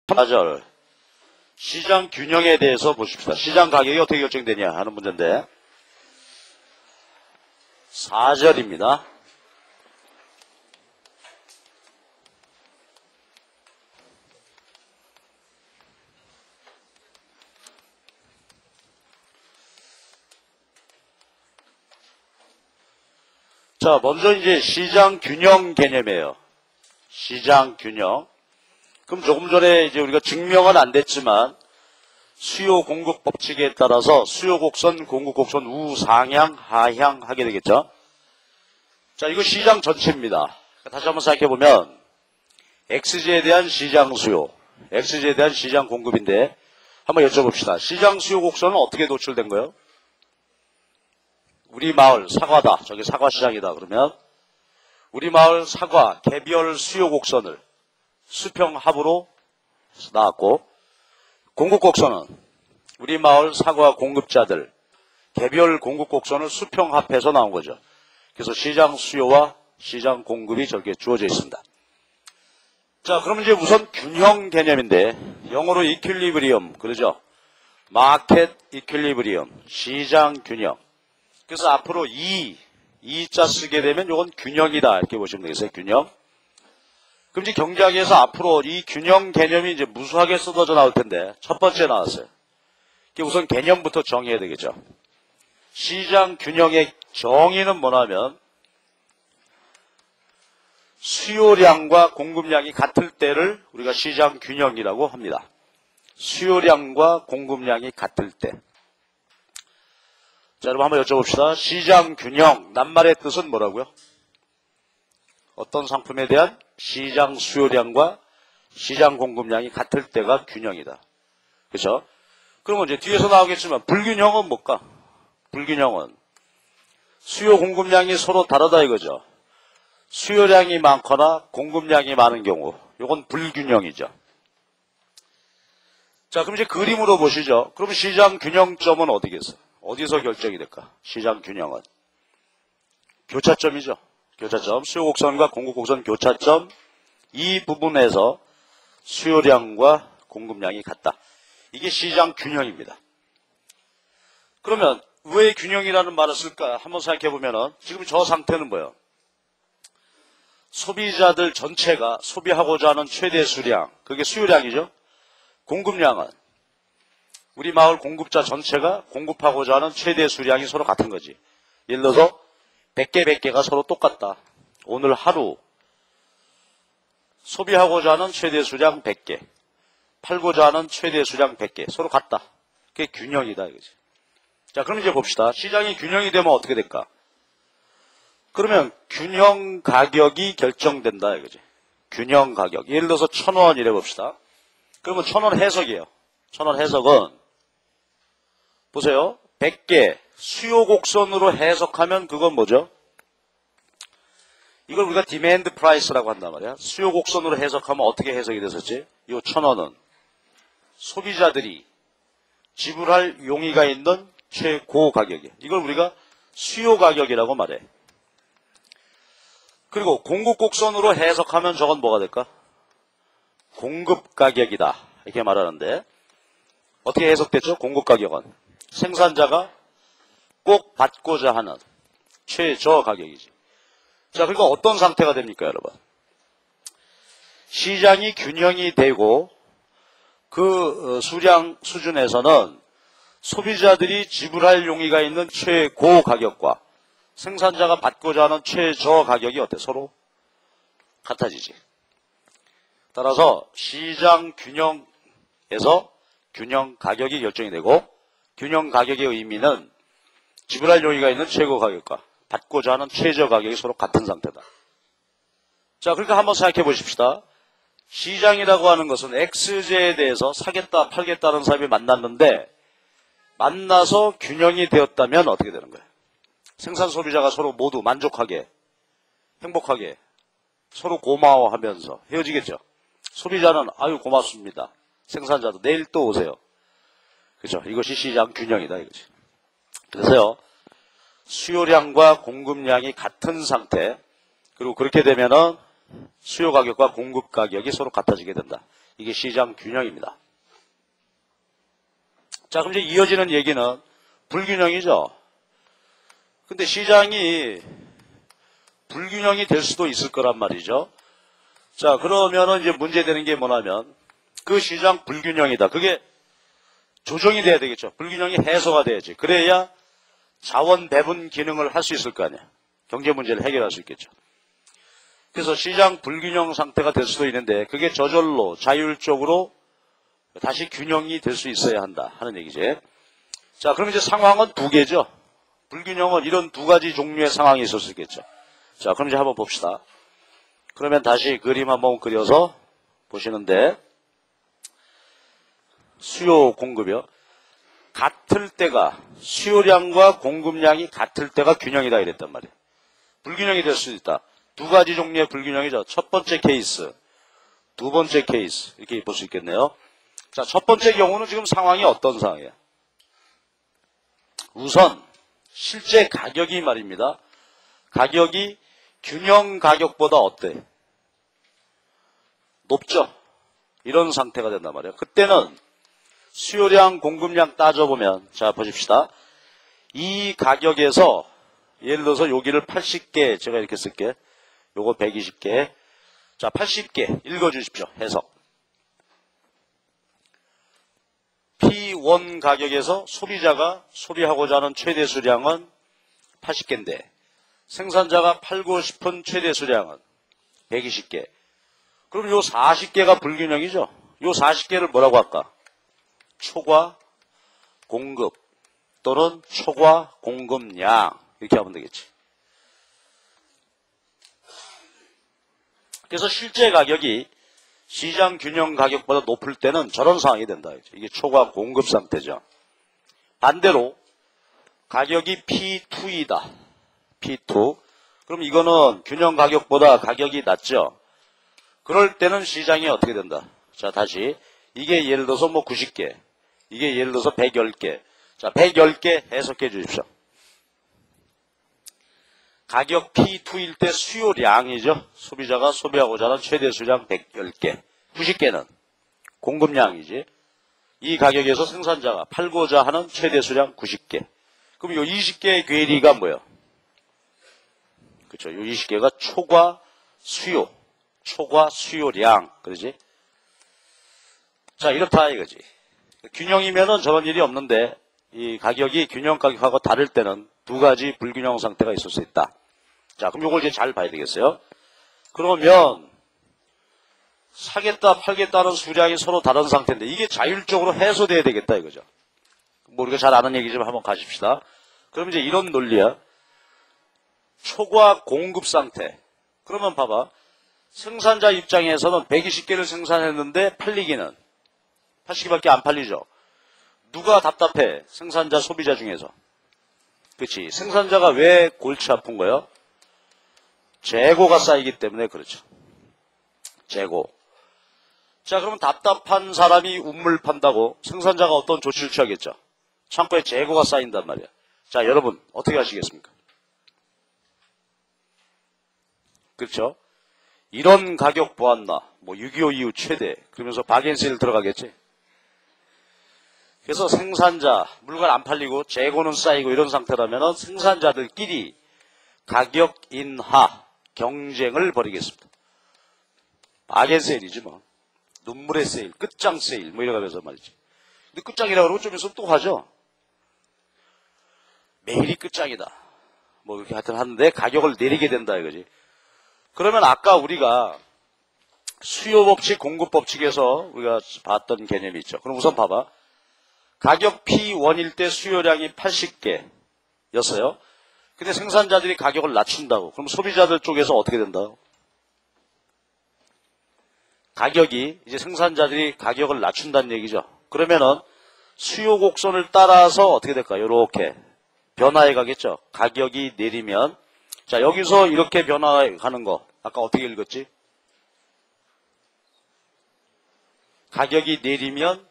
4절 시장 균형에 대해서 보십시다. 시장 가격이 어떻게 결정되냐 하는 문제인데 4절입니다. 자, 먼저 이제 시장 균형 개념이에요. 시장 균형. 그럼 조금 전에 이제 우리가 증명은 안 됐지만 수요 공급 법칙에 따라서 수요 곡선, 공급 곡선 우상향, 하향 하게 되겠죠. 자, 이거 시장 전체입니다. 다시 한번 생각해 보면 XG에 대한 시장 수요, XG에 대한 시장 공급인데 한번 여쭤봅시다. 시장 수요 곡선은 어떻게 노출된 거예요? 우리 마을 사과다. 저기 사과 시장이다. 그러면 우리 마을 사과 개별 수요 곡선을 수평 합으로 나왔고, 공급 곡선은 우리 마을 사과 공급자들 개별 공급 곡선을 수평 합해서 나온 거죠. 그래서 시장 수요와 시장 공급이 저렇게 주어져 있습니다. 자, 그럼 이제 우선 균형 개념인데 영어로 이퀄리브리엄 그러죠. 마켓 이퀄리브리엄, 시장 균형. 그래서 앞으로 이자 쓰게 되면 이건 균형이다 이렇게 보시면 되겠어요. 균형. 그럼 이제 경제학에서 앞으로 이 균형 개념이 이제 무수하게 쏟아져 나올 텐데 첫 번째 나왔어요. 우선 개념부터 정의해야 되겠죠. 시장 균형의 정의는 뭐냐면 수요량과 공급량이 같을 때를 우리가 시장 균형이라고 합니다. 수요량과 공급량이 같을 때. 자, 여러분 한번 여쭤봅시다. 시장 균형, 낱말의 뜻은 뭐라고요? 어떤 상품에 대한 시장 수요량과 시장 공급량이 같을 때가 균형이다. 그렇죠? 그러면 이제 뒤에서 나오겠지만 불균형은 뭘까? 불균형은 수요 공급량이 서로 다르다 이거죠. 수요량이 많거나 공급량이 많은 경우 이건 불균형이죠. 자, 그럼 이제 그림으로 보시죠. 그럼 시장 균형점은 어디겠어요? 어디서 결정이 될까? 시장 균형은 교차점이죠. 교차점, 수요 곡선과 공급 곡선 교차점, 이 부분에서 수요량과 공급량이 같다. 이게 시장 균형입니다. 그러면 왜 균형이라는 말을 쓸까? 한번 생각해 보면은 지금 저 상태는 뭐예요? 소비자들 전체가 소비하고자 하는 최대 수량, 그게 수요량이죠. 공급량은 우리 마을 공급자 전체가 공급하고자 하는 최대 수량이 서로 같은 거지. 예를 들어서 100개 100개가 서로 똑같다. 오늘 하루 소비하고자 하는 최대 수량 100개, 팔고자 하는 최대 수량 100개 서로 같다. 그게 균형이다 이거지. 자, 그럼 이제 봅시다. 시장이 균형이 되면 어떻게 될까? 그러면 균형 가격이 결정된다 이거지. 균형 가격. 예를 들어서 1,000원 이래 봅시다. 그러면 1,000원 해석이에요. 1,000원 해석은 보세요. 100개 수요 곡선으로 해석하면 그건 뭐죠? 이걸 우리가 디맨드 프라이스라고 한단 말이야. 수요 곡선으로 해석하면 어떻게 해석이 됐었지? 이 1,000원은 소비자들이 지불할 용의가 있는 최고 가격이에요. 이걸 우리가 수요 가격이라고 말해. 그리고 공급 곡선으로 해석하면 저건 뭐가 될까? 공급 가격이다. 이렇게 말하는데 어떻게 해석됐죠? 공급 가격은 생산자가 꼭 받고자 하는 최저 가격이지. 자, 그러니까 어떤 상태가 됩니까, 여러분? 시장이 균형이 되고 그 수량 수준에서는 소비자들이 지불할 용의가 있는 최고 가격과 생산자가 받고자 하는 최저 가격이 어때? 서로 같아지지. 따라서 시장 균형에서 균형 가격이 결정이 되고 균형 가격의 의미는 지불할 용의가 있는 최고 가격과 받고자 하는 최저 가격이 서로 같은 상태다. 자, 그러니까 한번 생각해 보십시다. 시장이라고 하는 것은 XJ에 대해서 사겠다 팔겠다는 사람이 만났는데 만나서 균형이 되었다면 어떻게 되는 거예요? 생산 소비자가 서로 모두 만족하게 행복하게 서로 고마워하면서 헤어지겠죠. 소비자는 아유 고맙습니다. 생산자도 내일 또 오세요. 그렇죠? 이것이 시장 균형이다 이거지. 그래서요. 수요량과 공급량이 같은 상태, 그리고 그렇게 되면은 수요 가격과 공급 가격이 서로 같아지게 된다. 이게 시장 균형입니다. 자, 그럼 이제 이어지는 얘기는 불균형이죠. 근데 시장이 불균형이 될 수도 있을 거란 말이죠. 자, 그러면은 이제 문제되는 게 뭐냐면 그 시장 불균형이다. 그게 조정이 돼야 되겠죠. 불균형이 해소가 돼야지. 그래야 자원 배분 기능을 할 수 있을 거 아니야. 경제 문제를 해결할 수 있겠죠. 그래서 시장 불균형 상태가 될 수도 있는데 그게 저절로 자율적으로 다시 균형이 될 수 있어야 한다 하는 얘기지. 자, 그럼 이제 상황은 두 개죠. 불균형은 이런 두 가지 종류의 상황이 있을 수 있겠죠. 자, 그럼 이제 한번 봅시다. 그러면 다시 그림 한번 그려서 보시는데 수요 공급이요. 같을 때가 수요량과 공급량이 같을 때가 균형이다 이랬단 말이에요. 불균형이 될 수 있다. 두 가지 종류의 불균형이죠. 첫 번째 케이스, 두 번째 케이스 이렇게 볼 수 있겠네요. 자, 첫 번째 경우는 지금 상황이 어떤 상황이에요? 우선 실제 가격이 말입니다. 가격이 균형 가격보다 어때? 높죠? 이런 상태가 된단 말이에요. 그때는 수요량, 공급량 따져보면 자, 보십시다. 이 가격에서 예를 들어서 여기를 80개 제가 이렇게 쓸게. 요거 120개. 자, 80개 읽어주십시오. 해석. P1 가격에서 소비자가 소비하고자 하는 최대 수량은 80개인데 생산자가 팔고 싶은 최대 수량은 120개. 그럼 요 40개가 불균형이죠. 요 40개를 뭐라고 할까? 초과 공급 또는 초과 공급량 이렇게 하면 되겠지. 그래서 실제 가격이 시장 균형 가격보다 높을 때는 저런 상황이 된다. 이게 초과 공급 상태죠. 반대로 가격이 P2이다. P2. 그럼 이거는 균형 가격보다 가격이 낮죠. 그럴 때는 시장이 어떻게 된다. 자, 다시 이게 예를 들어서 뭐 90개. 이게 예를 들어서 110개. 자, 110개 해석해 주십시오. 가격 P2일 때 수요량이죠. 소비자가 소비하고자 하는 최대 수량 110개. 90개는 공급량이지. 이 가격에서 생산자가 팔고자 하는 최대 수량 90개. 그럼 요 20개의 괴리가 뭐예요? 그렇죠. 요 20개가 초과 수요. 초과 수요량. 그러지? 자, 이렇다 이거지. 균형이면은 저런 일이 없는데 이 가격이 균형 가격하고 다를 때는 두 가지 불균형 상태가 있을 수 있다. 자, 그럼 요걸 이제 잘 봐야 되겠어요. 그러면 사겠다 팔겠다는 수량이 서로 다른 상태인데 이게 자율적으로 해소돼야 되겠다 이거죠. 뭐 우리가 잘 아는 얘기지만 한번 가십시다. 그럼 이제 이런 논리야. 초과 공급 상태. 그러면 봐봐. 생산자 입장에서는 120개를 생산했는데 팔리기는 80개밖에 안 팔리죠. 누가 답답해? 생산자, 소비자 중에서. 그렇지. 생산자가 왜 골치 아픈 거예요? 재고가 쌓이기 때문에 그렇죠. 재고. 자, 그러면 답답한 사람이 운물 판다고 생산자가 어떤 조치를 취하겠죠? 창고에 재고가 쌓인단 말이야. 자, 여러분 어떻게 하시겠습니까? 그렇죠? 이런 가격 보았나? 뭐 6.25 이후 최대. 그러면서 바겐세일 들어가겠지? 그래서 생산자, 물건 안 팔리고 재고는 쌓이고 이런 상태라면 생산자들끼리 가격 인하 경쟁을 벌이겠습니다. 바겐세일이지 뭐. 눈물의 세일, 끝장 세일 뭐 이래가면서 말이지. 근데 끝장이라고 그러고 좀 있으면 또 하죠. 매일이 끝장이다. 뭐 이렇게 하여튼 하는데 가격을 내리게 된다 이거지. 그러면 아까 우리가 수요법칙, 공급법칙에서 우리가 봤던 개념이 있죠. 그럼 우선 봐봐. 가격 P1일 때 수요량이 80개였어요. 근데 생산자들이 가격을 낮춘다고. 그럼 소비자들 쪽에서 어떻게 된다고? 가격이 이제 생산자들이 가격을 낮춘다는 얘기죠. 그러면은 수요 곡선을 따라서 어떻게 될까요? 이렇게 변화해 가겠죠. 가격이 내리면 자, 여기서 이렇게 변화가는 거 아까 어떻게 읽었지? 가격이 내리면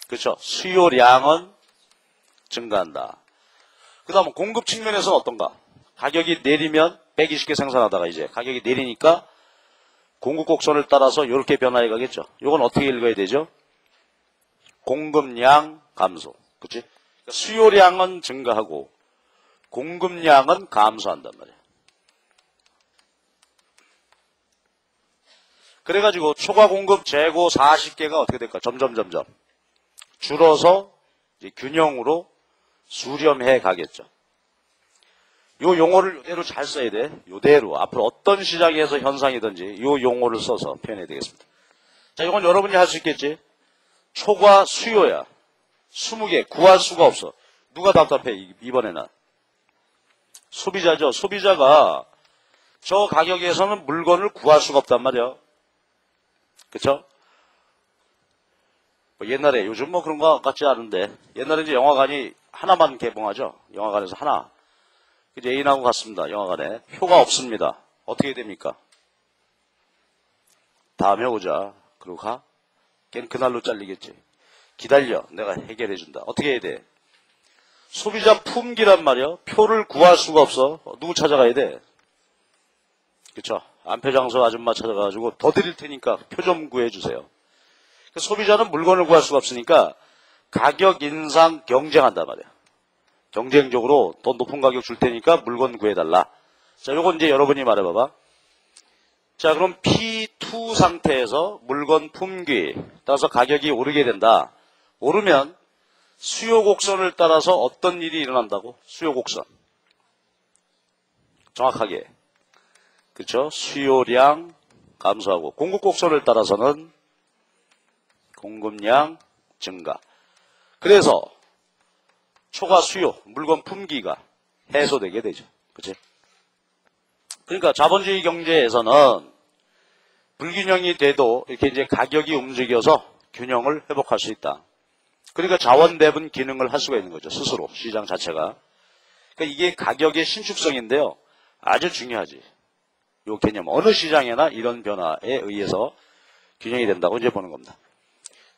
그렇죠. 수요량은 증가한다. 그 다음 공급 측면에서는 어떤가? 가격이 내리면 120개 생산하다가 이제 가격이 내리니까 공급 곡선을 따라서 이렇게 변화해 가겠죠. 이건 어떻게 읽어야 되죠? 공급량 감소. 그치? 그러니까 수요량은 증가하고 공급량은 감소한단 말이야. 그래가지고 초과 공급 재고 40개가 어떻게 될까? 점점 줄어서 이제 균형으로 수렴해 가겠죠. 요 용어를 이대로 잘 써야 돼. 요대로. 앞으로 어떤 시장에서 현상이든지 요 용어를 써서 표현해야 되겠습니다. 자, 이건 여러분이 할 수 있겠지? 초과 수요야. 20개 구할 수가 없어. 누가 답답해 이번에는? 소비자죠. 소비자가 저 가격에서는 물건을 구할 수가 없단 말이야. 그쵸? 옛날에 요즘 뭐 그런 거 같지 않은데 옛날에 이제 영화관이 하나만 개봉하죠. 영화관에서 하나. 이제 애인하고 갔습니다. 영화관에. 표가 없습니다. 어떻게 됩니까? 다음에 오자. 그러고 가? 걔는 그날로 잘리겠지. 기다려. 내가 해결해준다. 어떻게 해야 돼? 소비자 품기란 말이야. 표를 구할 수가 없어. 누구 찾아가야 돼? 그쵸? 안표장소 아줌마 찾아가가지고 더 드릴 테니까 표 좀 구해주세요. 소비자는 물건을 구할 수가 없으니까 가격 인상 경쟁한단 말이야. 경쟁적으로 더 높은 가격 줄 테니까 물건 구해달라. 자, 요건 이제 여러분이 말해봐봐. 자, 그럼 P2 상태에서 물건 품귀 따라서 가격이 오르게 된다. 오르면 수요 곡선을 따라서 어떤 일이 일어난다고? 수요 곡선. 정확하게. 그렇죠? 수요량 감소하고 공급 곡선을 따라서는 공급량 증가. 그래서 초과 수요, 물건 품귀가 해소되게 되죠. 그치? 그러니까 자본주의 경제에서는 불균형이 돼도 이렇게 이제 가격이 움직여서 균형을 회복할 수 있다. 그러니까 자원 배분 기능을 할 수가 있는 거죠. 스스로 시장 자체가. 그러니까 이게 가격의 신축성인데요. 아주 중요하지. 이 개념 어느 시장에나 이런 변화에 의해서 균형이 된다고 이제 보는 겁니다.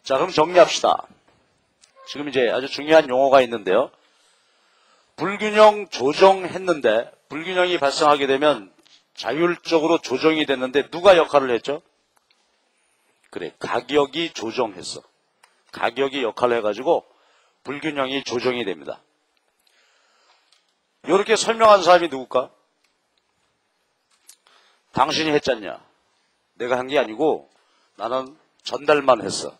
자, 그럼 정리합시다. 지금 이제 아주 중요한 용어가 있는데요. 불균형 조정했는데 불균형이 발생하게 되면 자율적으로 조정이 됐는데 누가 역할을 했죠? 그래, 가격이 조정했어. 가격이 역할을 해가지고 불균형이 조정이 됩니다. 이렇게 설명한 사람이 누굴까? 당신이 했잖냐? 내가 한 게 아니고 나는 전달만 했어.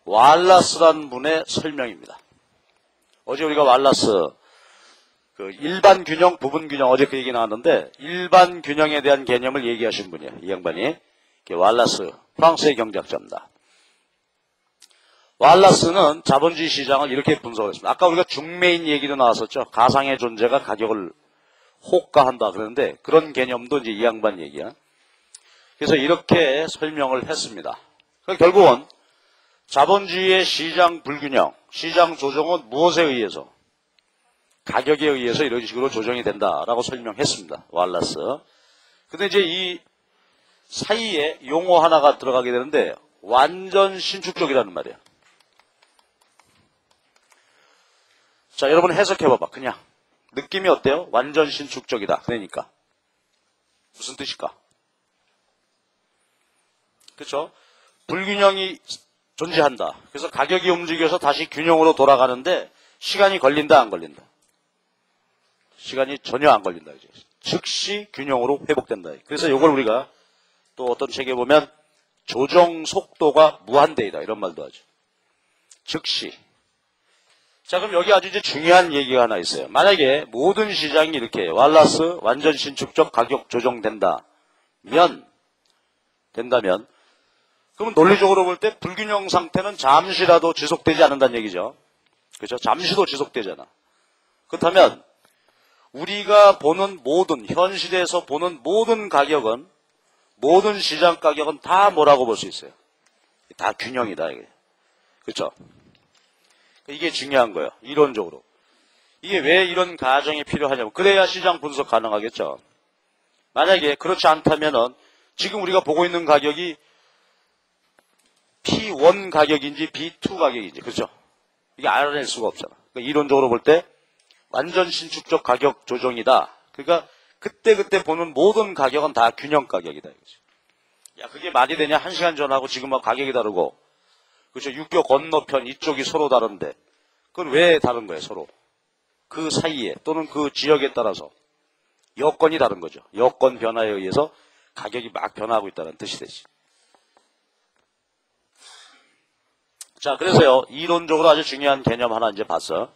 왈라스라는 분의 설명입니다. 어제 우리가 왈라스 그 일반 균형, 부분 균형 어제 그 얘기 나왔는데 일반 균형에 대한 개념을 얘기하신 분이에요. 이 양반이. 왈라스, 프랑스의 경제학자입니다. 왈라스는 자본주의 시장을 이렇게 분석을 했습니다. 아까 우리가 중매인 얘기도 나왔었죠. 가상의 존재가 가격을 호가한다 그러는데 그런 개념도 이제 이 양반 얘기야. 그래서 이렇게 설명을 했습니다. 그러니까 결국은 자본주의의 시장 불균형, 시장 조정은 무엇에 의해서? 가격에 의해서 이런 식으로 조정이 된다라고 설명했습니다. 왈라스. 근데 이제 이 사이에 용어 하나가 들어가게 되는데 완전 신축적이라는 말이에요. 자, 여러분 해석해봐봐. 그냥 느낌이 어때요? 완전 신축적이다. 그러니까 무슨 뜻일까? 그렇죠? 불균형이 존재한다. 그래서 가격이 움직여서 다시 균형으로 돌아가는데 시간이 걸린다, 안 걸린다? 시간이 전혀 안 걸린다. 이제. 즉시 균형으로 회복된다. 그래서 이걸 우리가 또 어떤 책에 보면 조정 속도가 무한대이다. 이런 말도 하죠. 즉시. 자, 그럼 여기 아주 이제 중요한 얘기가 하나 있어요. 만약에 모든 시장이 이렇게 왈라스 완전 신축적 가격 조정된다면 그러면 논리적으로 볼 때 불균형 상태는 잠시라도 지속되지 않는다는 얘기죠. 그렇죠? 잠시도 지속되잖아. 그렇다면 우리가 보는 모든 현실에서 보는 모든 가격은 모든 시장 가격은 다 뭐라고 볼 수 있어요? 다 균형이다. 이게. 그렇죠? 이게 중요한 거예요. 이론적으로. 이게 왜 이런 가정이 필요하냐고. 그래야 시장 분석 가능하겠죠. 만약에 그렇지 않다면은 지금 우리가 보고 있는 가격이 P1 가격인지 B2 가격인지 그렇죠? 이게 알아낼 수가 없잖아. 그러니까 이론적으로 볼 때 완전 신축적 가격 조정이다. 그러니까 그때 보는 모든 가격은 다 균형 가격이다. 이거지. 야, 그게 말이 되냐? 1시간 전하고 지금하고 가격이 다르고. 그렇죠. 육교 건너편 이쪽이 서로 다른데. 그건 왜 다른 거예요, 서로? 그 사이에 또는 그 지역에 따라서 여건이 다른 거죠. 여건 변화에 의해서 가격이 막 변화하고 있다는 뜻이 되지. 자, 그래서요, 이론적으로 아주 중요한 개념 하나 이제 봤어.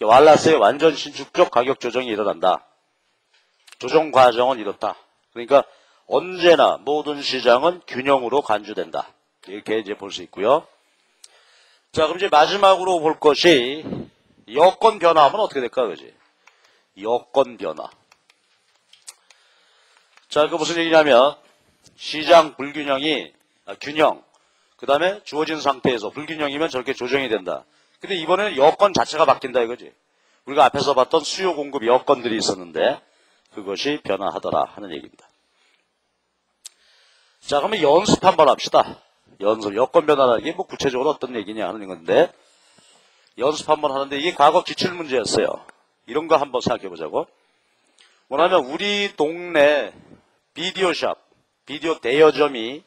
왈라스의 완전 신축적 가격 조정이 일어난다. 조정 과정은 이렇다. 그러니까 언제나 모든 시장은 균형으로 간주된다. 이렇게 이제 볼 수 있고요. 자, 그럼 이제 마지막으로 볼 것이 여건 변화하면 어떻게 될까, 그지? 여건 변화. 자, 그 무슨 얘기냐면 시장 불균형이 균형. 그 다음에 주어진 상태에서 불균형이면 저렇게 조정이 된다. 근데 이번에는 여건 자체가 바뀐다 이거지. 우리가 앞에서 봤던 수요 공급 여건들이 있었는데 그것이 변화하더라 하는 얘기입니다. 자, 그러면 연습 한번 합시다. 연습. 여건 변화라는 게 뭐 구체적으로 어떤 얘기냐 하는 건데 연습 한번 하는데 이게 과거 기출문제였어요. 이런 거 한번 생각해 보자고. 뭐냐면 우리 동네 비디오샵, 비디오 대여점이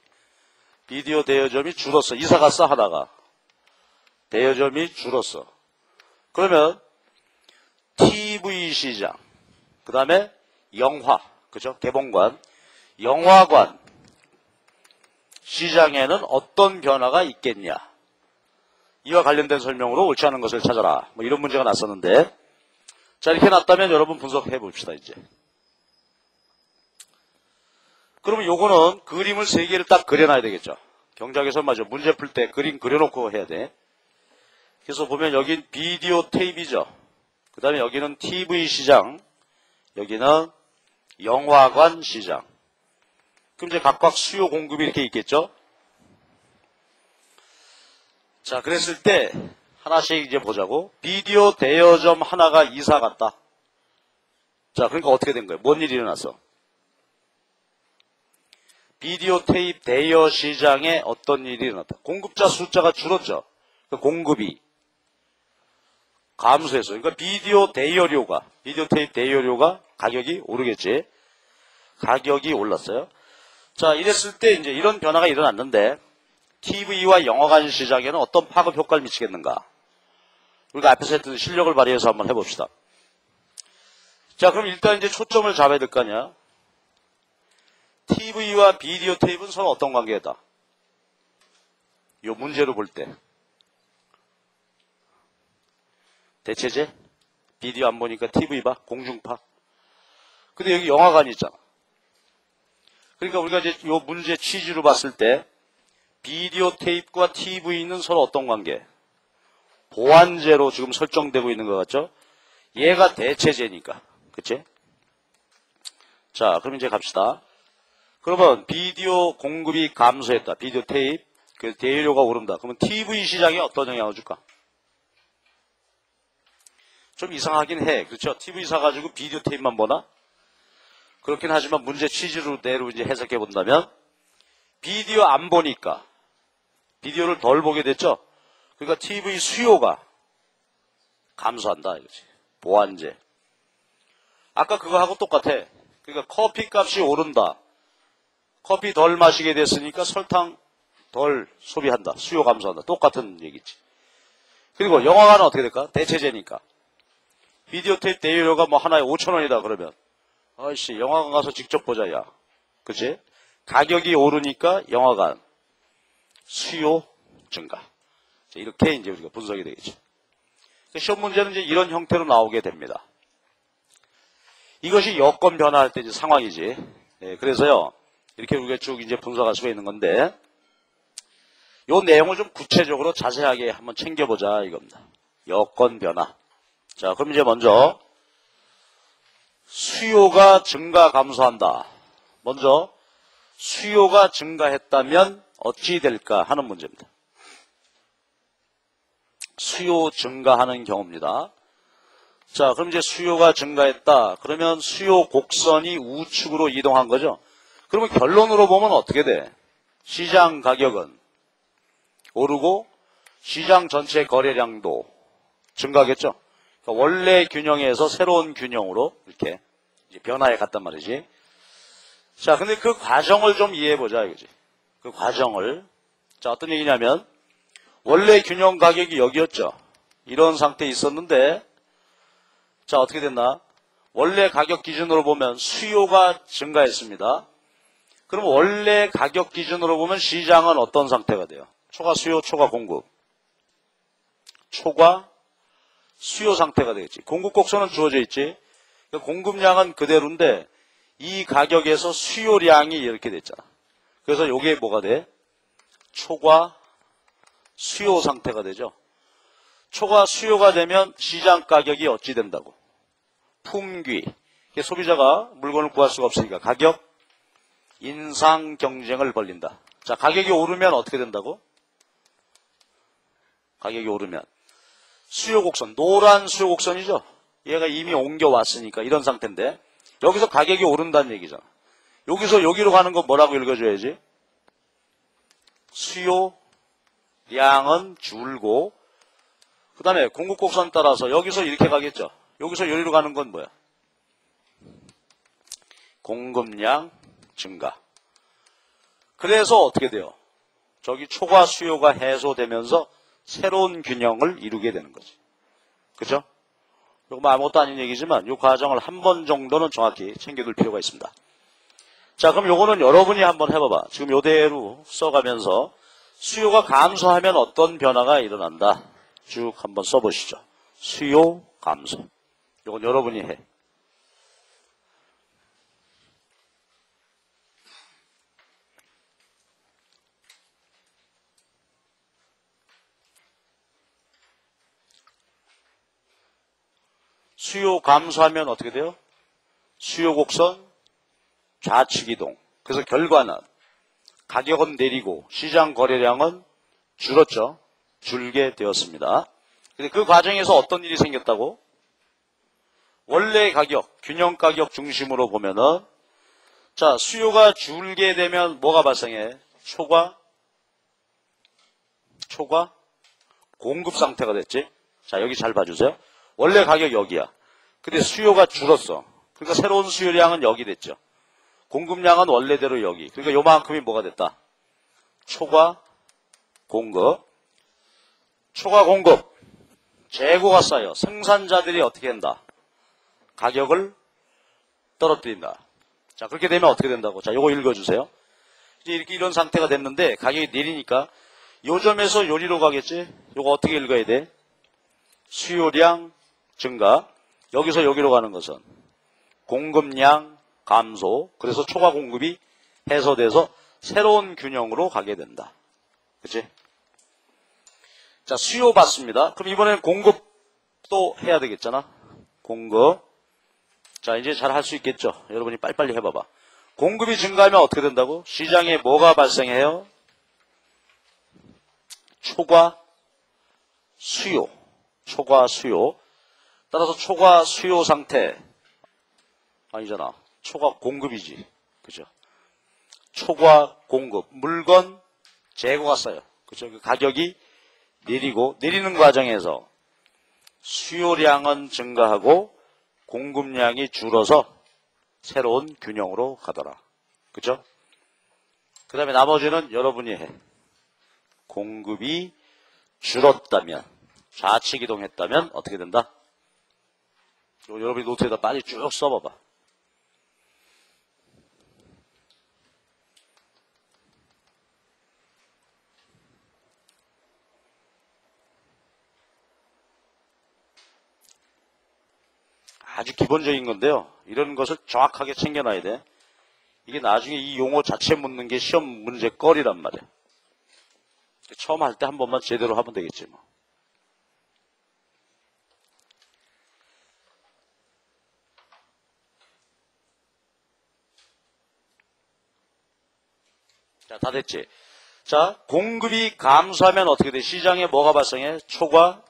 줄었어. 이사 갔어 하다가. 대여점이 줄었어. 그러면 TV 시장, 그 다음에 영화, 그죠? 개봉관, 영화관 시장에는 어떤 변화가 있겠냐. 이와 관련된 설명으로 옳지 않은 것을 찾아라. 뭐 이런 문제가 났었는데 자, 이렇게 났다면 여러분 분석해 봅시다 이제. 그러면 요거는 그림을 3개를 딱 그려놔야 되겠죠. 경작에서 맞아. 문제 풀 때 그림 그려놓고 해야 돼. 그래서 보면 여긴 비디오 테이프죠. 그 다음에 여기는 TV 시장, 여기는 영화관 시장. 그럼 이제 각각 수요 공급이 이렇게 있겠죠. 자, 그랬을 때 하나씩 이제 보자고. 비디오 대여점 하나가 이사 갔다. 자, 그러니까 어떻게 된 거예요? 뭔 일이 일어났어? 비디오 테이프 대여 시장에 어떤 일이 일어났다. 공급자 숫자가 줄었죠. 그 공급이 감소해서. 그러니까 비디오 테이프 대여료가 가격이 오르겠지. 가격이 올랐어요. 자, 이랬을 때 이제 이런 변화가 일어났는데 TV와 영화관 시장에는 어떤 파급 효과를 미치겠는가? 우리가 앞에서 했던 실력을 발휘해서 한번 해봅시다. 자, 그럼 일단 이제 초점을 잡아야 될 거 아니야? TV와 비디오 테이프는 서로 어떤 관계다? 요 문제로 볼 때. 대체제? 비디오 안 보니까 TV 봐? 공중파? 근데 여기 영화관이 있잖아. 그러니까 우리가 이제 요 문제 취지로 봤을 때 비디오 테이프와 TV는 서로 어떤 관계? 보완제로 지금 설정되고 있는 것 같죠? 얘가 대체제니까. 그치? 자, 그럼 이제 갑시다. 그러면 비디오 공급이 감소했다. 비디오 테이프, 그 대여료가 오른다. 그러면 TV 시장에 어떤 영향을 줄까? 좀 이상하긴 해. 그렇죠? TV 사가지고 비디오 테이프만 보나? 그렇긴 하지만 문제 취지대로 이제 해석해 본다면 비디오 안 보니까 비디오를 덜 보게 됐죠? 그러니까 TV 수요가 감소한다. 이거지. 보완제. 아까 그거하고 똑같아. 그러니까 커피 값이 오른다. 커피 덜 마시게 됐으니까 설탕 덜 소비한다. 수요 감소한다. 똑같은 얘기지. 그리고 영화관은 어떻게 될까? 대체제니까. 비디오 테이프 대여료가 뭐 하나에 5,000원이다 그러면 아이씨 영화관 가서 직접 보자 야. 그치? 가격이 오르니까 영화관 수요 증가. 이렇게 이제 우리가 분석이 되겠죠. 시험 문제는 이제 이런 형태로 나오게 됩니다. 이것이 여건 변화할 때 이제 상황이지. 예, 그래서요, 이렇게 우리가 쭉 이제 분석할 수가 있는 건데, 요 내용을 좀 구체적으로 자세하게 한번 챙겨보자 이겁니다. 여건 변화. 자, 그럼 이제 먼저, 수요가 증가 감소한다. 먼저, 수요가 증가했다면 어찌 될까 하는 문제입니다. 수요 증가하는 경우입니다. 자, 그럼 이제 수요가 증가했다. 그러면 수요 곡선이 우측으로 이동한 거죠. 그러면 결론으로 보면 어떻게 돼? 시장 가격은 오르고 시장 전체 거래량도 증가하겠죠. 그러니까 원래 균형에서 새로운 균형으로 이렇게 이제 변화해 갔단 말이지. 자, 근데 그 과정을 좀 이해해 보자 이거지. 그 과정을. 자, 어떤 얘기냐면 원래 균형 가격이 여기였죠. 이런 상태에 있었는데 자, 어떻게 됐나? 원래 가격 기준으로 보면 수요가 증가했습니다. 그럼 원래 가격 기준으로 보면 시장은 어떤 상태가 돼요? 초과 수요, 초과 공급. 초과 수요 상태가 되겠지. 공급 곡선은 주어져 있지. 그러니까 공급량은 그대로인데 이 가격에서 수요량이 이렇게 됐잖아. 그래서 이게 뭐가 돼? 초과 수요 상태가 되죠. 초과 수요가 되면 시장 가격이 어찌 된다고? 품귀. 소비자가 물건을 구할 수가 없으니까 가격 인상 경쟁을 벌린다. 자, 가격이 오르면 어떻게 된다고? 가격이 오르면 수요 곡선, 노란 수요 곡선이죠. 얘가 이미 옮겨왔으니까 이런 상태인데 여기서 가격이 오른다는 얘기잖아. 여기서 여기로 가는 거 뭐라고 읽어줘야지? 수요량은 줄고 그 다음에 공급 곡선 따라서 여기서 이렇게 가겠죠. 여기서 여기로 가는 건 뭐야? 공급량 증가. 그래서 어떻게 돼요? 저기 초과 수요가 해소되면서 새로운 균형을 이루게 되는 거지. 그죠? 이거 뭐 아무것도 아닌 얘기지만 이 과정을 한 번 정도는 정확히 챙겨둘 필요가 있습니다. 자, 그럼 요거는 여러분이 한번 해봐봐. 지금 요대로 써가면서 수요가 감소하면 어떤 변화가 일어난다. 쭉 한번 써보시죠. 수요 감소. 요건 여러분이 해. 수요 감소하면 어떻게 돼요? 수요 곡선 좌측 이동. 그래서 결과는 가격은 내리고 시장 거래량은 줄었죠. 줄게 되었습니다. 근데 그 과정에서 어떤 일이 생겼다고? 원래 가격, 균형 가격 중심으로 보면은 자, 수요가 줄게 되면 뭐가 발생해? 초과 공급 상태가 됐지. 자, 여기 잘 봐주세요. 원래 가격 여기야. 근데 수요가 줄었어. 그러니까 새로운 수요량은 여기 됐죠. 공급량은 원래대로 여기. 그러니까 요만큼이 뭐가 됐다? 초과 공급. 초과 공급. 재고가 쌓여. 생산자들이 어떻게 한다? 가격을 떨어뜨린다. 자, 그렇게 되면 어떻게 된다고? 자, 요거 읽어주세요. 이제 이렇게 이런 상태가 됐는데 가격이 내리니까 요점에서 요리로 가겠지? 요거 어떻게 읽어야 돼? 수요량 증가. 여기서 여기로 가는 것은 공급량 감소. 그래서 초과 공급이 해소돼서 새로운 균형으로 가게 된다. 그치? 자, 수요 받습니다. 그럼 이번에는 공급도 해야 되겠잖아. 공급. 자, 이제 잘 할 수 있겠죠? 여러분이 빨리빨리 해봐봐. 공급이 증가하면 어떻게 된다고? 시장에 뭐가 발생해요? 초과 수요. 초과 수요. 따라서 초과 수요 상태. 아니잖아. 초과 공급이지. 그죠? 초과 공급. 물건 재고가 쌓여. 그죠? 그 가격이 내리고, 내리는 과정에서 수요량은 증가하고 공급량이 줄어서 새로운 균형으로 가더라. 그죠? 그 다음에 나머지는 여러분이 해. 공급이 줄었다면, 좌측 이동했다면 어떻게 된다? 여러분이 노트에다 빨리 쭉 써봐봐. 아주 기본적인 건데요. 이런 것을 정확하게 챙겨놔야 돼. 이게 나중에 이 용어 자체 묻는 게 시험 문제거리란 말이야. 처음 할 때 한 번만 제대로 하면 되겠지 뭐. 자, 다 됐지? 자, 공급이 감소하면 어떻게 돼? 시장에 뭐가 발생해? 초과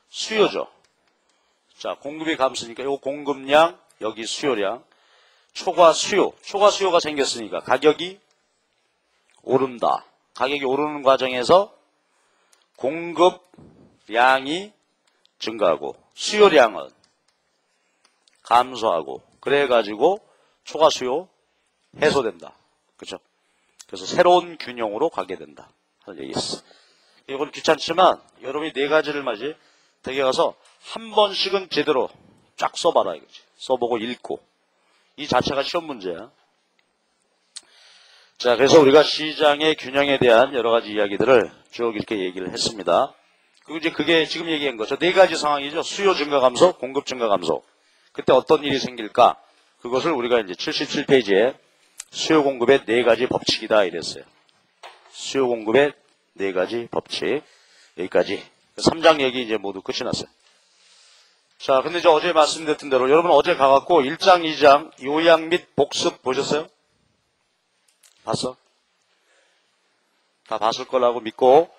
수요죠. 자, 공급이 감소니까 요 공급량, 여기 수요량, 초과 수요가 생겼으니까 가격이 오른다. 가격이 오르는 과정에서 공급량이 증가하고 수요량은 감소하고 그래가지고 초과 수요 해소된다. 그죠? 그래서 새로운 균형으로 가게 된다 하는 얘기였어. 이건 귀찮지만 여러분이 네 가지를 맞이 댁에 가서 한 번씩은 제대로 쫙 써봐라 이거지. 써보고 읽고. 이 자체가 시험 문제야. 자, 그래서 우리가 시장의 균형에 대한 여러 가지 이야기들을 쭉 이렇게 얘기를 했습니다. 그리고 이제 그게 지금 얘기한 거죠. 네 가지 상황이죠. 수요 증가 감소, 공급 증가 감소. 그때 어떤 일이 생길까? 그것을 우리가 이제 77페이지에 수요 공급의 네 가지 법칙이다 이랬어요. 수요 공급의 네 가지 법칙. 여기까지. 3장 얘기 이제 모두 끝이 났어요. 자, 근데 이제 어제 말씀드렸던 대로 여러분 어제 가갖고 1장, 2장 요약 및 복습 보셨어요? 봤어? 다 봤을 거라고 믿고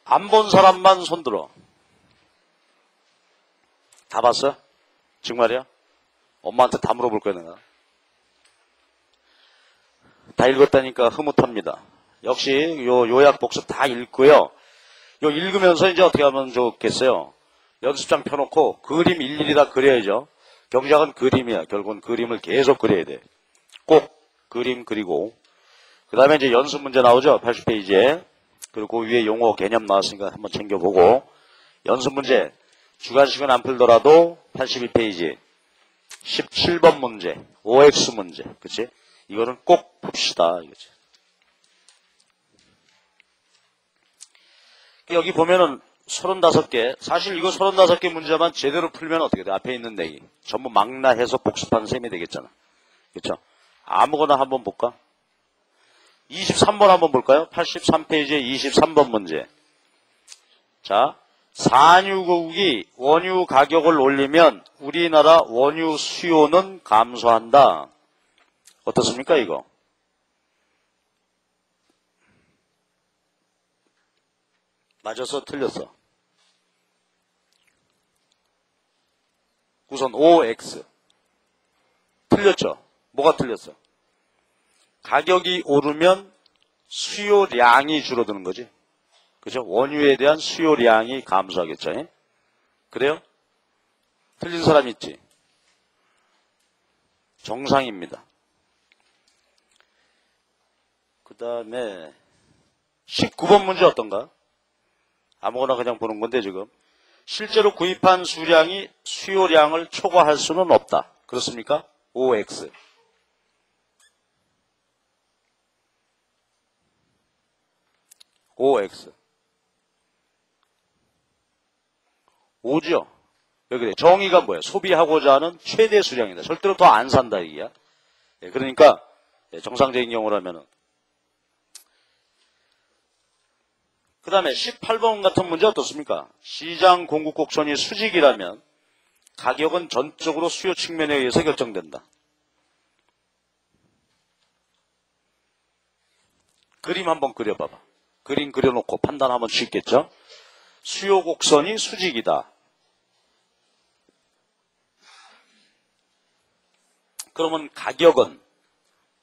안 본 사람만 손들어. 다 봤어? 정말이야? 엄마한테 다 물어볼 거야 내가. 다 읽었다니까 흐뭇합니다. 역시 요 요약 복습 다 읽고요. 요 읽으면서 이제 어떻게 하면 좋겠어요? 연습장 펴놓고 그림 일일이 다 그려야죠. 경작은 그림이야. 결국은 그림을 계속 그려야 돼. 꼭 그림 그리고 그 다음에 이제 연습 문제 나오죠. 80페이지에. 그리고 그 위에 용어 개념 나왔으니까 한번 챙겨보고 연습 문제 주관식은 안 풀더라도 82페이지 17번 문제 OX 문제 그치? 이거는 꼭 봅시다 이거지. 여기 보면은 35개 사실 이거 35개 문제만 제대로 풀면 어떻게 돼? 앞에 있는 내기 전부 망라해서 복습하는 셈이 되겠잖아. 그렇죠? 아무거나 한번 볼까? 23번 한번 볼까요? 83페이지에 23번 문제. 자, 산유국이 원유 가격을 올리면 우리나라 원유 수요는 감소한다. 어떻습니까 이거? 맞았어? 틀렸어? 우선 OX. 틀렸죠? 뭐가 틀렸어? 가격이 오르면 수요량이 줄어드는 거지. 그죠? 원유에 대한 수요량이 감소하겠죠. 그래요? 틀린 사람 있지? 정상입니다. 그 다음에 19번 문제 어떤가? 아무거나 그냥 보는 건데 지금. 실제로 구입한 수량이 수요량을 초과할 수는 없다. 그렇습니까? OX. OX. 오죠? 왜 그래? 정의가 뭐예요? 소비하고자 하는 최대 수량이다. 절대로 더 안 산다, 이게야. 그러니까, 정상적인 경우라면은. 그 다음에 18번 같은 문제 어떻습니까? 시장 공급 곡선이 수직이라면 가격은 전적으로 수요 측면에 의해서 결정된다. 그림 한번 그려봐봐. 그림 그려놓고 판단하면 쉽겠죠? 수요 곡선이 수직이다. 그러면 가격은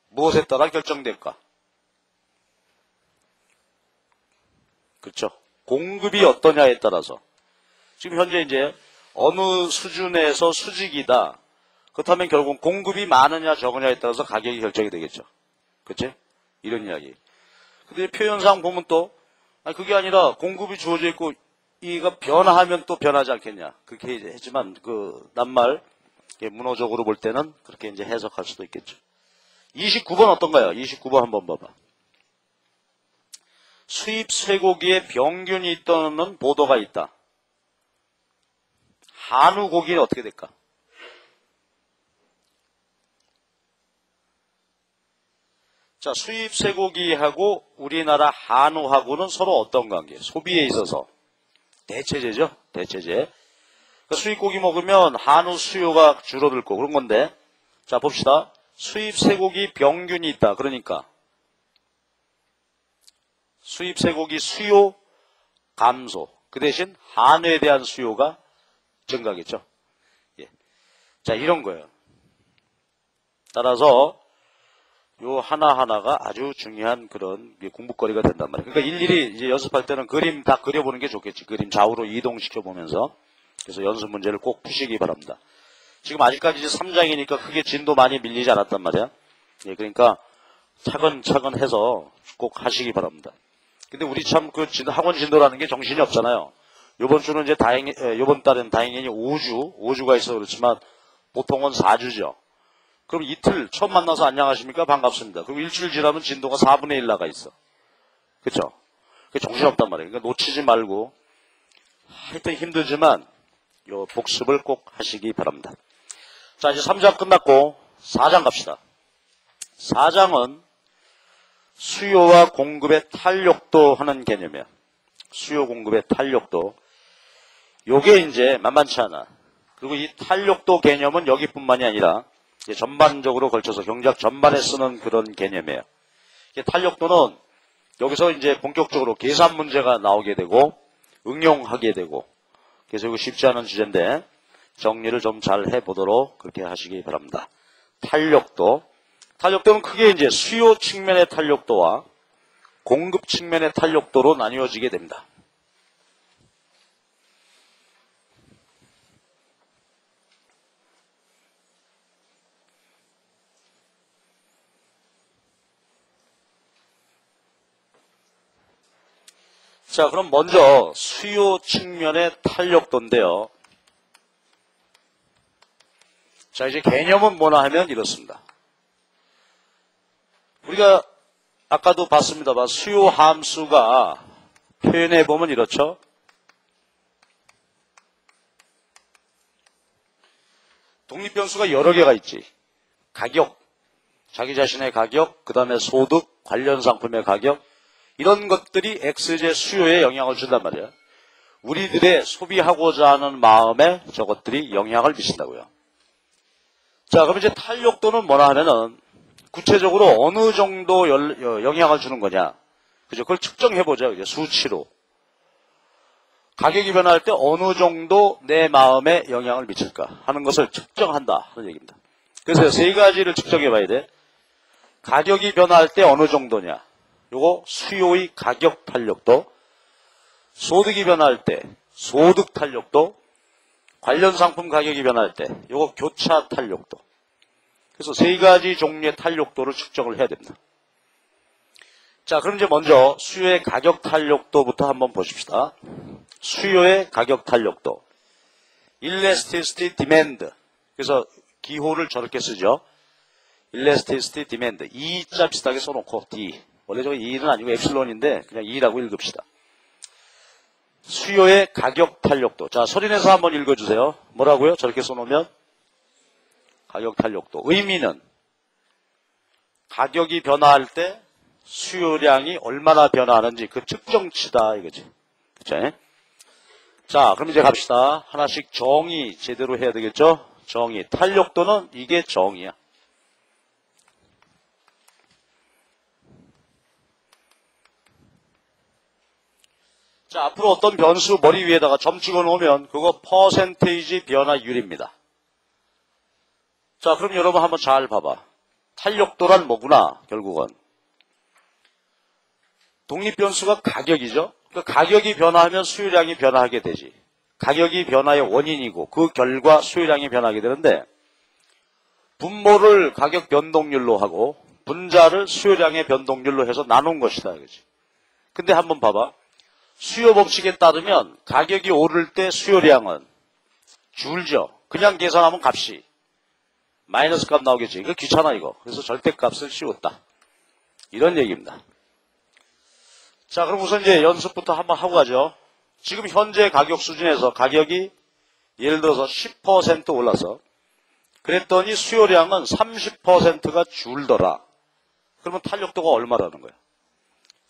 무엇에 따라 결정될까? 그렇죠? 공급이 어떠냐에 따라서. 지금 현재 이제 어느 수준에서 수직이다. 그렇다면 결국은 공급이 많으냐 적으냐에 따라서 가격이 결정이 되겠죠. 그렇지? 이런 이야기. 근데 표현상 보면 또 그게 아니라 공급이 주어져 있고 이가 변화하면 또 변하지 않겠냐. 그렇게 했지만 그 낱말 문호적으로 볼 때는 그렇게 이제 해석할 수도 있겠죠. 29번 어떤가요? 29번 한번 봐봐. 수입 쇠고기에 병균이 있다는 보도가 있다. 한우 고기는 어떻게 될까? 자, 수입 쇠고기하고 우리나라 한우하고는 서로 어떤 관계? 소비에 있어서 대체제죠. 대체제. 수입 고기 먹으면 한우 수요가 줄어들고 그런 건데, 자 봅시다. 수입 쇠고기 병균이 있다. 그러니까 수입 쇠고기 수요 감소. 그 대신 한우에 대한 수요가 증가하겠죠. 예. 자, 이런 거예요. 따라서 요 하나하나가 아주 중요한 그런 공부거리가 된단 말이에요. 그러니까 일일이 이제 연습할 때는 그림 다 그려보는 게 좋겠지. 그림 좌우로 이동시켜 보면서. 그래서 연습 문제를 꼭 푸시기 바랍니다. 지금 아직까지 이제 3장이니까 크게 진도 많이 밀리지 않았단 말이야. 예, 그러니까 차근차근 해서 꼭 하시기 바랍니다. 근데 우리 참 그 학원 진도라는 게 정신이 없잖아요. 요번 주는 이제 요번 달은 다행히 5주가 있어서 그렇지만 보통은 4주죠. 그럼 이틀 처음 만나서 안녕하십니까? 반갑습니다. 그럼 일주일 지나면 진도가 4분의 1 나가 있어. 그쵸? 그게 정신없단 말이에요. 그러니까 놓치지 말고 하여튼 힘들지만 요 복습을 꼭 하시기 바랍니다. 자, 이제 3장 끝났고 4장 갑시다. 4장은 수요와 공급의 탄력도 하는 개념이야. 수요 공급의 탄력도. 요게 이제 만만치 않아. 그리고 이 탄력도 개념은 여기뿐만이 아니라 이제 전반적으로 걸쳐서 경제학 전반에 쓰는 그런 개념이에요. 이게 탄력도는 여기서 이제 본격적으로 계산 문제가 나오게 되고 응용하게 되고 그래서 이거 쉽지 않은 주제인데 정리를 좀 잘 해보도록 그렇게 하시기 바랍니다. 탄력도는 크게 이제 수요 측면의 탄력도와 공급 측면의 탄력도로 나뉘어지게 됩니다. 자, 그럼 먼저 수요 측면의 탄력도인데요. 자, 이제 개념은 뭐나 하면 이렇습니다. 우리가 아까도 봤습니다만 수요 함수가 표현해 보면 이렇죠. 독립변수가 여러 개가 있지. 가격, 자기 자신의 가격, 그 다음에 소득, 관련 상품의 가격, 이런 것들이 X제 수요에 영향을 준단 말이에요. 우리들의 소비하고자 하는 마음에 저것들이 영향을 미친다고요. 자, 그럼 이제 탄력도는 뭐라 하면은 구체적으로 어느 정도 영향을 주는 거냐. 그죠? 그걸 측정해보자. 그죠? 수치로. 가격이 변할 때 어느 정도 내 마음에 영향을 미칠까 하는 것을 측정한다 하는 얘기입니다. 그래서 세 가지를 측정해봐야 돼. 가격이 변할 때 어느 정도냐. 요거 수요의 가격 탄력도, 소득이 변할 때 소득 탄력도, 관련 상품 가격이 변할 때 요거 교차 탄력도. 그래서 세 가지 종류의 탄력도를 측정을 해야 됩니다. 자, 그럼 이제 먼저 수요의 가격 탄력도부터 한번 보십시다. 수요의 가격 탄력도. Elasticity Demand. 그래서 기호를 저렇게 쓰죠. Elasticity Demand. E자 비슷하게 써놓고 D. 원래 저거 E는 아니고 엡실론인데 그냥 E라고 읽읍시다. 수요의 가격 탄력도. 자, 소리내서 한번 읽어주세요. 뭐라고요? 저렇게 써놓으면 가격 탄력도. 의미는 가격이 변화할 때 수요량이 얼마나 변화하는지 그 측정치다 이거지. 그쵸? 자, 그럼 이제 갑시다. 하나씩 정의 제대로 해야 되겠죠? 정의. 탄력도는 이게 정의야. 자, 앞으로 어떤 변수 머리 위에다가 점 찍어 놓으면 그거 퍼센테이지 변화율입니다. 자, 그럼 여러분 한번 잘 봐봐. 탄력도란 뭐구나, 결국은. 독립변수가 가격이죠. 그 가격이 변화하면 수요량이 변화하게 되지. 가격이 변화의 원인이고 그 결과 수요량이 변하게 되는데 분모를 가격 변동률로 하고 분자를 수요량의 변동률로 해서 나눈 것이다. 그렇지? 근데 한번 봐봐. 수요 법칙에 따르면 가격이 오를 때 수요량은 줄죠. 그냥 계산하면 값이 마이너스 값 나오겠지. 이거 귀찮아 이거. 그래서 절대값을 씌웠다. 이런 얘기입니다. 자, 그럼 우선 이제 연습부터 한번 하고 가죠. 지금 현재 가격 수준에서 가격이 예를 들어서 10% 올라서 그랬더니 수요량은 30%가 줄더라. 그러면 탄력도가 얼마라는 거야?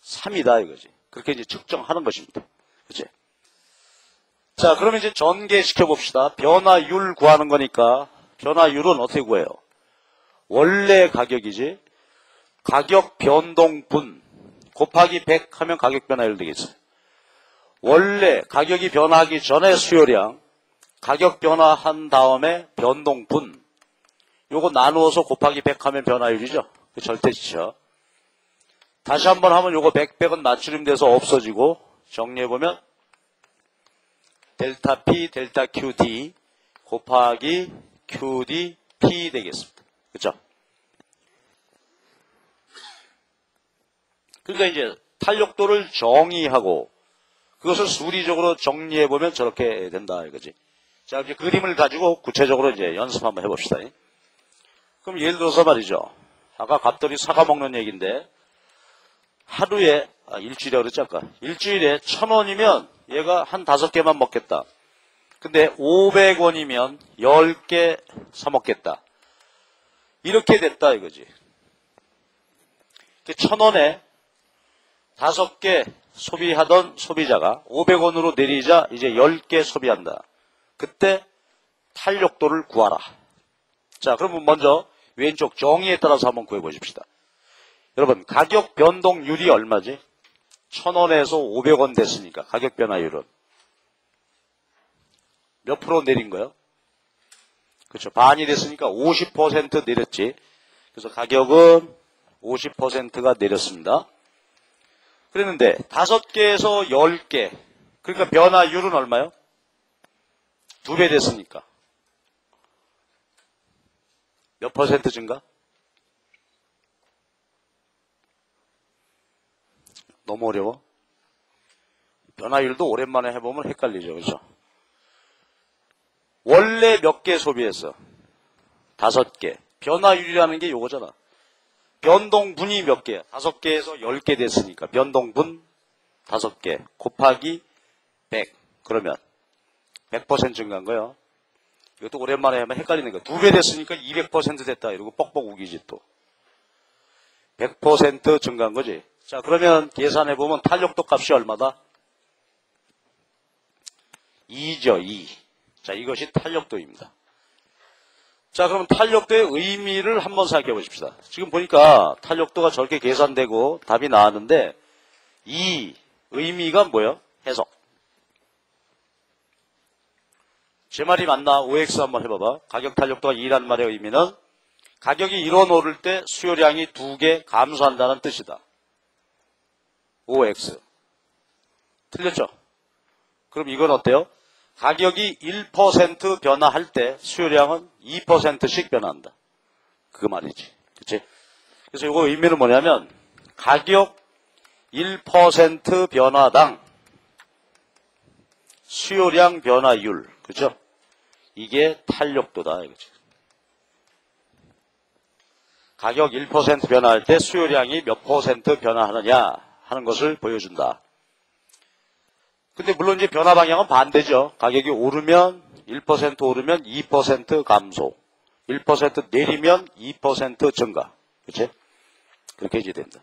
3이다 이거지. 그렇게 이제 측정하는 것입니다. 그치? 자, 그러면 이제 전개시켜 봅시다. 변화율 구하는 거니까 변화율은 어떻게 구해요? 원래 가격이지. 가격 변동분 곱하기 100 하면 가격 변화율 되겠어요. 원래 가격이 변화하기 전에 수요량, 가격 변화한 다음에 변동분 요거 나누어서 곱하기 100 하면 변화율이죠. 절대치죠. 다시 한번 하면 요거 100은 맞추림돼서 없어지고 정리해보면 델타 P, 델타 QD 곱하기 QD P 되겠습니다. 그렇죠? 그러니까 이제 탄력도를 정의하고 그것을 수리적으로 정리해보면 저렇게 된다 이거지. 자, 이제 그림을 가지고 구체적으로 이제 연습 한번 해봅시다. 그럼 예를 들어서 말이죠. 아까 갑돌이 사과 먹는 얘기인데 하루에, 일주일에 그랬지 아까. 일주일에 1,000원이면 얘가 한 5개만 먹겠다. 근데 500원이면 10개 사 먹겠다. 이렇게 됐다 이거지. 1,000원에 5개 소비하던 소비자가 500원으로 내리자 이제 10개 소비한다. 그때 탄력도를 구하라. 자, 그러면 먼저 왼쪽 정의에 따라서 한번 구해보십시다. 여러분, 가격 변동률이 얼마지? 1,000원에서 500원 됐으니까 가격 변화율은 몇 프로 내린 거예요? 그렇죠. 반이 됐으니까 50% 내렸지. 그래서 가격은 50%가 내렸습니다. 그랬는데 5개에서 10개. 그러니까 변화율은 얼마요? 2배 됐으니까. 몇 퍼센트 증가? 너무 어려워? 변화율도 오랜만에 해보면 헷갈리죠. 그죠? 원래 몇 개 소비했어? 5개. 변화율이라는 게 요거잖아. 변동분이 몇 개야? 5개에서 10개 됐으니까 변동분 5개 곱하기 100. 그러면 100% 증가한 거예요. 이것도 오랜만에 하면 헷갈리는 거야. 2배 됐으니까 200% 됐다. 이러고 뻑뻑 우기지 또. 100% 증가한 거지. 자, 그러면 계산해보면 탄력도 값이 얼마다? 2죠, 2. 자, 이것이 탄력도입니다. 자, 그럼 탄력도의 의미를 한번 생각해 보십시다. 지금 보니까 탄력도가 저렇게 계산되고 답이 나왔는데 이 의미가 뭐예요? 해석. 제 말이 맞나? OX 한번 해봐봐. 가격 탄력도가 2라는 말의 의미는 가격이 1원 오를 때 수요량이 2개 감소한다는 뜻이다. OX. 틀렸죠? 그럼 이건 어때요? 가격이 1% 변화할 때 수요량은 2%씩 변화한다. 그 말이지. 그치? 그래서 이거 의미는 뭐냐면 가격 1% 변화당 수요량 변화율. 그죠? 이게 탄력도다. 이거지. 가격 1% 변화할 때 수요량이 몇 % 변화하느냐 하는 것을 보여준다. 근데 물론 이제 변화 방향은 반대죠. 가격이 오르면 1% 오르면 2% 감소. 1% 내리면 2% 증가. 그치? 그렇게 이제 된다.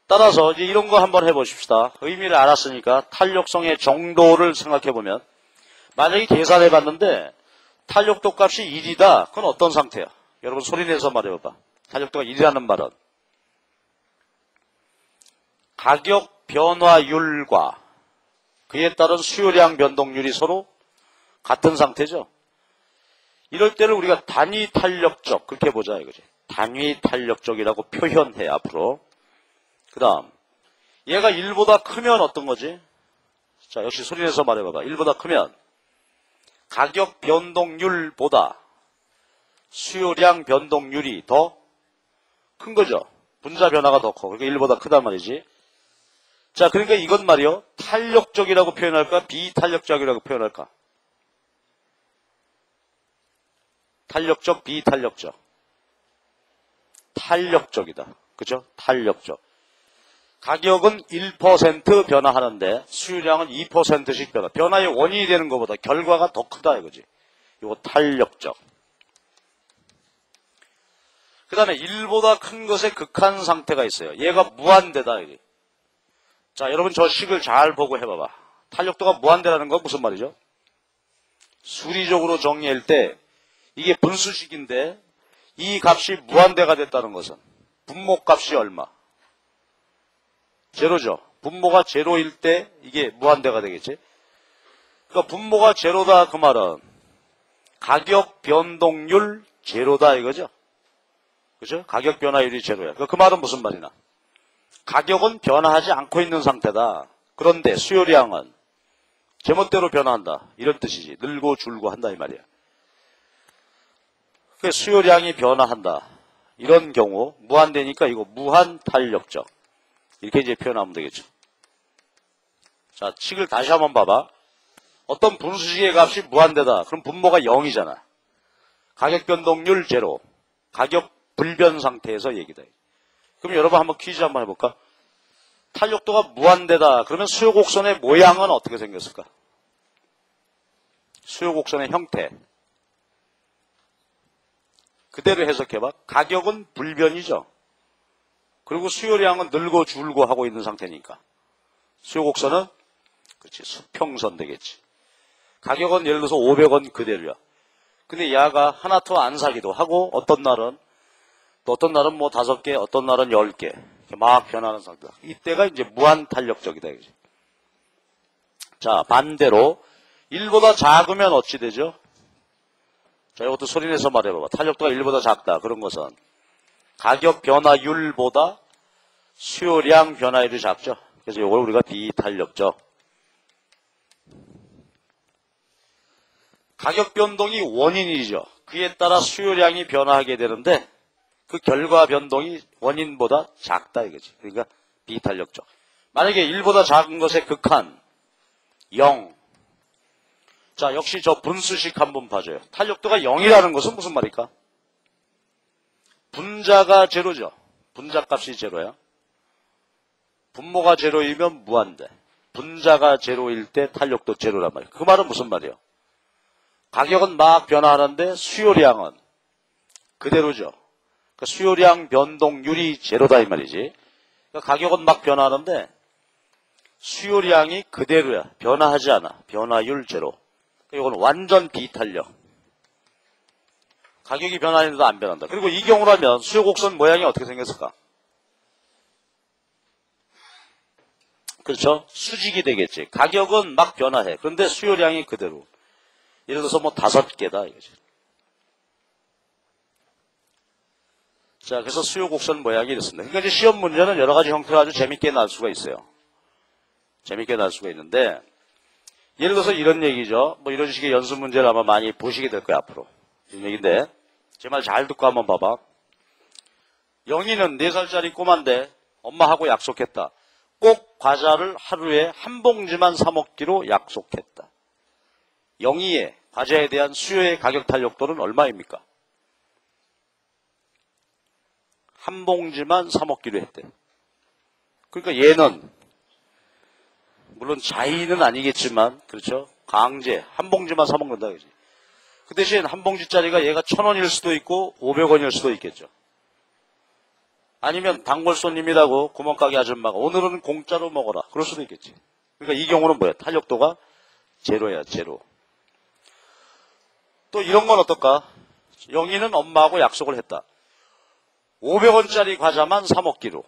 따라서 이제 이런 거 한번 해보십시다. 의미를 알았으니까 탄력성의 정도를 생각해보면 만약에 계산해봤는데 탄력도 값이 1이다. 그건 어떤 상태야? 여러분 소리내서 말해봐봐. 탄력도가 1이라는 말은 가격 변화율과 그에 따른 수요량 변동률이 서로 같은 상태죠. 이럴 때를 우리가 단위 탄력적 그렇게 보자 이거지. 단위 탄력적이라고 표현해 앞으로. 그 다음 얘가 1보다 크면 어떤 거지? 자, 역시 소리내서 말해봐봐. 1보다 크면 가격 변동률보다 수요량 변동률이 더 큰 거죠. 분자 변화가 더 커. 그러니까 1보다 크단 말이지. 자, 그러니까 이건 말이요. 탄력적이라고 표현할까? 비탄력적이라고 표현할까? 탄력적, 비탄력적. 탄력적이다. 그죠? 탄력적. 가격은 1% 변화하는데 수요량은 2%씩 변화. 변화의 원인이 되는 것보다 결과가 더 크다 이거지. 이거 탄력적. 그 다음에 1보다 큰 것의 극한 상태가 있어요. 얘가 무한대다. 이게. 자, 여러분 저 식을 잘 보고 해봐봐. 탄력도가 무한대라는 건 무슨 말이죠? 수리적으로 정리할 때 이게 분수식인데 이 값이 무한대가 됐다는 것은 분모값이 얼마? 제로죠. 분모가 제로일 때 이게 무한대가 되겠지. 그러니까 분모가 제로다 그 말은 가격 변동률 제로다 이거죠. 그죠? 가격 변화율이 제로야. 그 말은 무슨 말이나? 가격은 변화하지 않고 있는 상태다. 그런데 수요량은 제멋대로 변화한다. 이런 뜻이지. 늘고 줄고 한다 이 말이야. 그 수요량이 변화한다. 이런 경우 무한대니까 이거 무한 탄력적. 이렇게 이제 표현하면 되겠죠. 자, 칙을 다시 한번 봐봐. 어떤 분수식의 값이 무한대다. 그럼 분모가 0이잖아. 가격 변동률 제로. 가격 불변 상태에서 얘기다. 그럼 여러분 한번 퀴즈 한번 해볼까? 탄력도가 무한대다. 그러면 수요 곡선의 모양은 어떻게 생겼을까? 수요 곡선의 형태. 그대로 해석해봐. 가격은 불변이죠. 그리고 수요량은 늘고 줄고 하고 있는 상태니까. 수요 곡선은 그렇지, 수평선 되겠지. 가격은 예를 들어서 500원 그대로야. 근데 야가 하나 더 안 사기도 하고, 어떤 날은 뭐 5개, 어떤 날은 10개. 이렇게 막 변하는 상태다. 이때가 이제 무한 탄력적이다. 이거지. 자, 반대로 1보다 작으면 어찌 되죠? 자, 이것도 소리내서 말해봐봐. 탄력도가 1보다 작다. 그런 것은 가격 변화율보다 수요량 변화율이 작죠. 그래서 이걸 우리가 비탄력적. 가격 변동이 원인이죠. 그에 따라 수요량이 변화하게 되는데 그 결과 변동이 원인보다 작다 이거지. 그러니까 비탄력적. 만약에 1보다 작은 것의 극한 0. 자, 역시 저 분수식 한번 봐줘요. 탄력도가 0이라는 것은 무슨 말일까? 분자가 제로죠. 분자값이 제로야. 분모가 제로이면 무한대. 분자가 제로일 때 탄력도 제로란 말이야. 그 말은 무슨 말이에요? 가격은 막 변화하는데 수요량은 그대로죠. 그러니까 수요량 변동률이 제로다 이 말이지. 그러니까 가격은 막 변화하는데 수요량이 그대로야. 변화하지 않아. 변화율 제로. 그러니까 이건 완전 비탄력. 가격이 변하는데도 안 변한다. 그리고 이 경우라면 수요 곡선 모양이 어떻게 생겼을까? 그렇죠? 수직이 되겠지. 가격은 막 변화해. 그런데 수요량이 그대로. 예를 들어서 뭐 5개다 이거지. 자, 그래서 수요 곡선 모양이 이렇습니다. 그러니까 이제 시험 문제는 여러 가지 형태로 아주 재밌게 날 수가 있어요. 재밌게 날 수가 있는데, 예를 들어서 이런 얘기죠. 뭐 이런 식의 연습 문제를 아마 많이 보시게 될 거예요, 앞으로. 이런 얘기인데, 제 말 잘 듣고 한번 봐봐. 영희는 4살짜리 꼬마인데 엄마하고 약속했다. 꼭 과자를 하루에 한 봉지만 사 먹기로 약속했다. 영희의 과자에 대한 수요의 가격 탄력도는 얼마입니까? 한 봉지만 사 먹기로 했대. 그러니까 얘는 물론 자의는 아니겠지만 그렇죠? 강제 한 봉지만 사 먹는다 그지. 그 대신 한 봉지짜리가 얘가 1,000원일 수도 있고 500원일 수도 있겠죠. 아니면 단골 손님이라고 구멍가게 아줌마가 오늘은 공짜로 먹어라. 그럴 수도 있겠지. 그러니까 이 경우는 뭐야? 탄력도가 제로야, 제로. 또 이런 건 어떨까? 영희는 엄마하고 약속을 했다. 500원짜리 과자만 사 먹기로.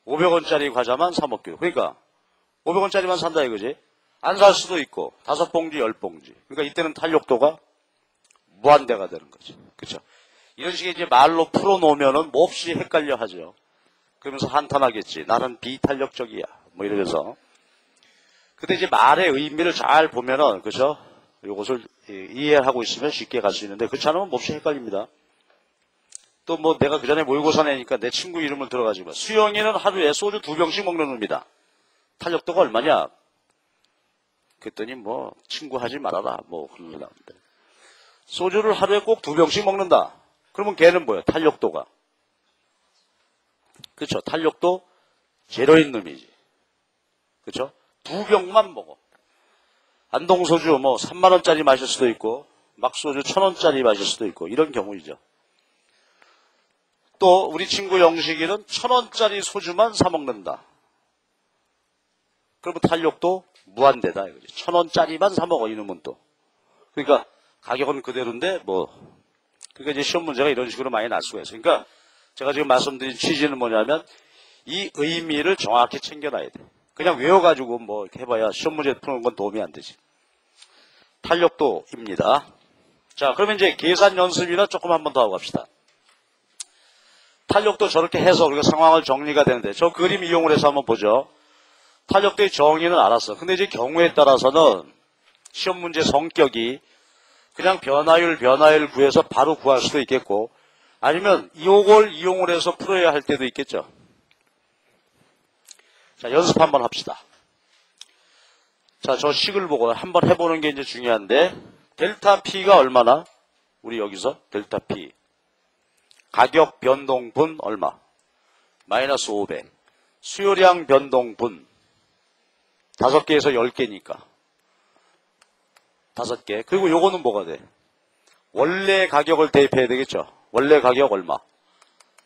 500원짜리 과자만 사 먹기로. 그러니까 500원짜리만 산다 이거지. 안 살 수도 있고 5봉지, 10봉지. 그러니까 이때는 탄력도가 무한대가 되는 거지. 그렇죠? 이런 식의 이제 말로 풀어놓으면은 몹시 헷갈려 하죠. 그러면서 한탄하겠지. 나는 비탄력적이야. 뭐 이러면서. 근데 이제 말의 의미를 잘 보면은, 그죠? 이것을 이해하고 있으면 쉽게 갈 수 있는데, 그렇지 않으면 몹시 헷갈립니다. 또 뭐 내가 그 전에 모의고사 내니까 내 친구 이름을 들어가지고, 수영이는 하루에 소주 2병씩 먹는 놈이다. 탄력도가 얼마냐? 그랬더니 뭐, 친구 하지 말아라. 뭐, 그러는데. 소주를 하루에 꼭 2병씩 먹는다. 그러면 걔는 뭐야? 탄력도가. 그렇죠? 탄력도 제로인 놈이지. 그렇죠? 2병만 먹어. 안동소주 뭐 3만원짜리 마실 수도 있고 막소주 1,000원짜리 마실 수도 있고 이런 경우이죠. 또 우리 친구 영식이는 1,000원짜리 소주만 사 먹는다. 그러면 탄력도 무한대다 이거지. 1,000원짜리만 사 먹어 이놈은 또. 그러니까 가격은 그대로인데 뭐 그러니까 이제 시험 문제가 이런 식으로 많이 날 수가 있어요. 그러니까 제가 지금 말씀드린 취지는 뭐냐면 이 의미를 정확히 챙겨놔야 돼. 그냥 외워가지고 뭐 이렇게 해봐야 시험 문제 푸는 건 도움이 안 되지. 탄력도입니다. 자, 그러면 이제 계산 연습이나 조금 한 번 더 하고 갑시다. 탄력도 저렇게 해서 우리가 상황을 정리가 되는데 저 그림 이용을 해서 한번 보죠. 탄력도의 정의는 알았어. 근데 이제 경우에 따라서는 시험 문제 성격이 그냥 변화율 구해서 바로 구할 수도 있겠고 아니면 이걸 이용을 해서 풀어야 할 때도 있겠죠. 자, 연습 한번 합시다. 자, 저 식을 보고 한번 해보는 게 이제 중요한데, 델타 P가 얼마나? 우리 여기서 델타 P. 가격 변동분 얼마? 마이너스 500. 수요량 변동분. 5개에서 10개니까. 5개. 그리고 요거는 뭐가 돼? 원래 가격을 대입해야 되겠죠. 원래 가격 얼마?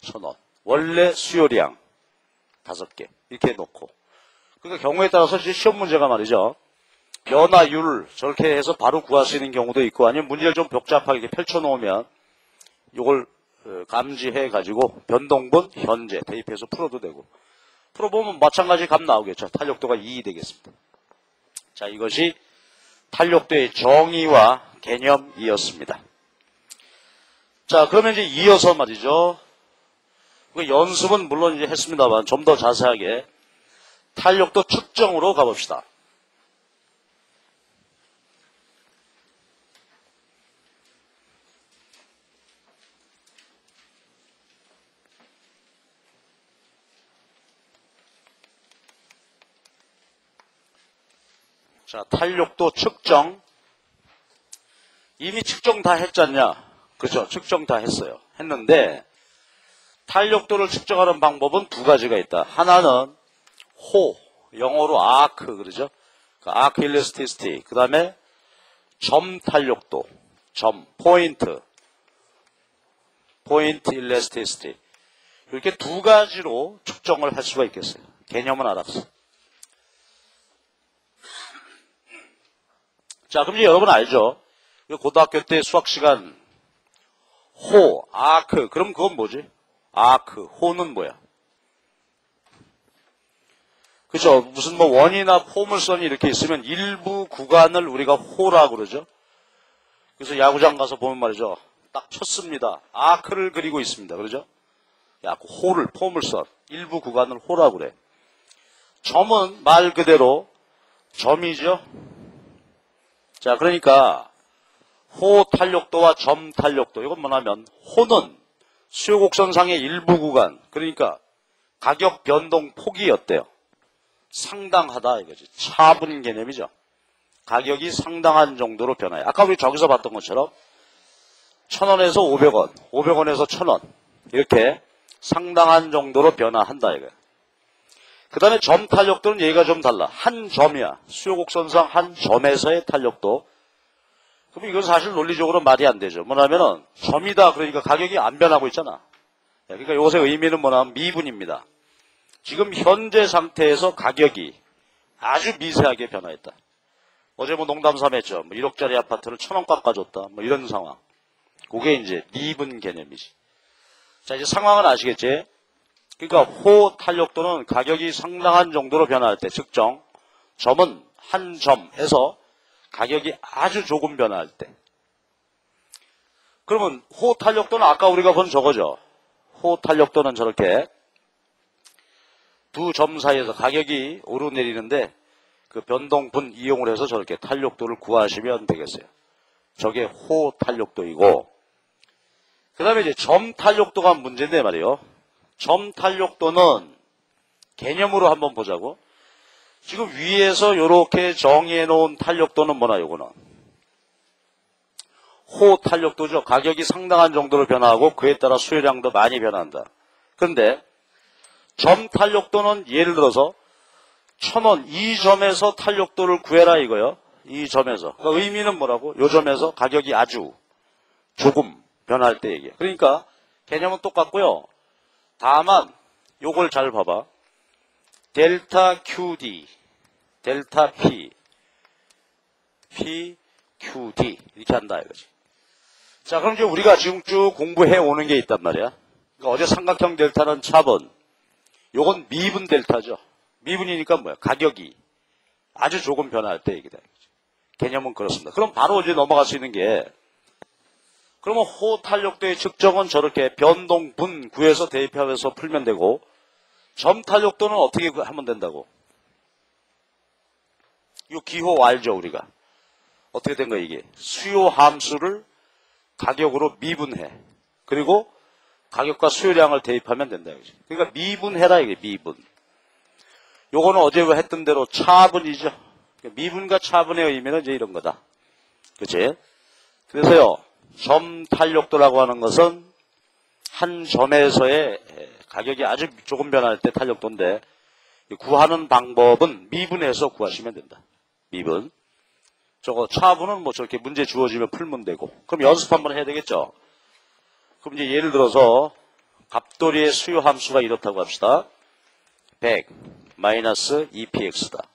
1,000원. 원래 수요량 5개. 이렇게 놓고. 그러니까 경우에 따라서 시험 문제가 말이죠. 변화율 저렇게 해서 바로 구할 수 있는 경우도 있고 아니면 문제를 좀 복잡하게 이렇게 펼쳐놓으면 이걸 감지해 가지고 변동분 현재 대입해서 풀어도 되고 풀어보면 마찬가지 값 나오겠죠. 탄력도가 2 되겠습니다. 자, 이것이 탄력도의 정의와 개념이었습니다. 자, 그러면 이제 이어서 말이죠. 연습은 물론 이제 했습니다만 좀 더 자세하게 탄력도 측정으로 가봅시다. 자, 탄력도 측정. 이미 측정 다 했잖냐? 그죠? 측정 다 했어요. 했는데, 탄력도를 측정하는 방법은 두 가지가 있다. 하나는 호, 영어로 아크, 그러죠? 그 아크 일레스티시티. 그 다음에 점 탄력도, 점, 포인트 일레스티시티. 이렇게 두 가지로 측정을 할 수가 있겠어요. 개념은 알았어. 자, 그럼 이제 여러분 알죠? 고등학교 때 수학 시간 호, 아크. 그럼 그건 뭐지? 아크, 호는 뭐야? 그죠? 무슨 뭐 원이나 포물선이 이렇게 있으면 일부 구간을 우리가 호라고 그러죠? 그래서 야구장 가서 보면 말이죠. 딱 쳤습니다. 아크를 그리고 있습니다. 그러죠? 호를, 포물선. 일부 구간을 호라고 그래. 점은 말 그대로 점이죠? 자, 그러니까 호 탄력도와 점 탄력도 이건 뭐냐면 호는 수요곡선상의 일부 구간 그러니까 가격 변동 폭이 어때요? 상당하다 이거지. 차분 개념이죠. 가격이 상당한 정도로 변화해. 아까 우리 저기서 봤던 것처럼 1,000원에서 500원, 500원에서 1,000원 이렇게 상당한 정도로 변화한다 이거야. 그 다음에 점 탄력도는 얘가 좀 달라. 한 점이야. 수요곡선상 한 점에서의 탄력도. 그럼 이건 사실 논리적으로 말이 안 되죠. 뭐냐면은 점이다 그러니까 가격이 안 변하고 있잖아. 그러니까 이것의 의미는 뭐냐면 미분입니다. 지금 현재 상태에서 가격이 아주 미세하게 변화했다. 어제 뭐 농담삼아 했죠. 뭐 1억짜리 아파트를 1,000원 깎아줬다. 뭐 이런 상황. 그게 이제 미분 개념이지. 자, 이제 상황은 아시겠지? 그러니까 호 탄력도는 가격이 상당한 정도로 변화할 때 측정, 점은 한 점에서 가격이 아주 조금 변화할 때. 그러면 호 탄력도는 아까 우리가 본 저거죠. 호 탄력도는 저렇게 두 점 사이에서 가격이 오르내리는데 그 변동분 이용을 해서 저렇게 탄력도를 구하시면 되겠어요. 저게 호 탄력도이고 그 다음에 이제 점 탄력도가 문제인데 말이에요. 점 탄력도는 개념으로 한번 보자고. 지금 위에서 이렇게 정의해 놓은 탄력도는 뭐나 요거는 호 탄력도죠. 가격이 상당한 정도로 변화하고 그에 따라 수요량도 많이 변한다. 그런데 점 탄력도는 예를 들어서 1,000원 이 점에서 탄력도를 구해라 이거요. 이 점에서. 그러니까 의미는 뭐라고? 요 점에서 가격이 아주 조금 변할 때 얘기해. 그러니까 개념은 똑같고요. 다만 요걸 잘 봐봐. 델타 QD, 델타 P, QD 이렇게 한다 이거지. 자, 그럼 이제 우리가 지금 쭉 공부해 오는 게 있단 말이야. 그러니까 어제 삼각형 델타는 차번, 요건 미분 델타죠. 미분이니까 뭐야? 가격이 아주 조금 변화할 때 얘기다. 개념은 그렇습니다. 그럼 바로 이제 넘어갈 수 있는 게 그러면 호 탄력도의 측정은 저렇게 변동분 구해서 대입하면서 풀면 되고 점 탄력도는 어떻게 하면 된다고? 이 기호 알죠 우리가? 어떻게 된 거야 이게? 수요 함수를 가격으로 미분해. 그리고 가격과 수요량을 대입하면 된다. 그러니까 미분해라, 이게 미분. 요거는 어제 했던 대로 차분이죠. 미분과 차분의 의미는 이제 이런 거다. 그치? 그래서요, 점 탄력도라고 하는 것은 한 점에서의 가격이 아주 조금 변할 때 탄력도인데, 구하는 방법은 미분해서 구하시면 된다. 미분. 저거 차분은 뭐 저렇게 문제 주어지면 풀면 되고. 그럼 연습 한번 해야 되겠죠? 그럼 이제 예를 들어서 갑돌이의 수요 함수가 이렇다고 합시다. 100 마이너스 2px다.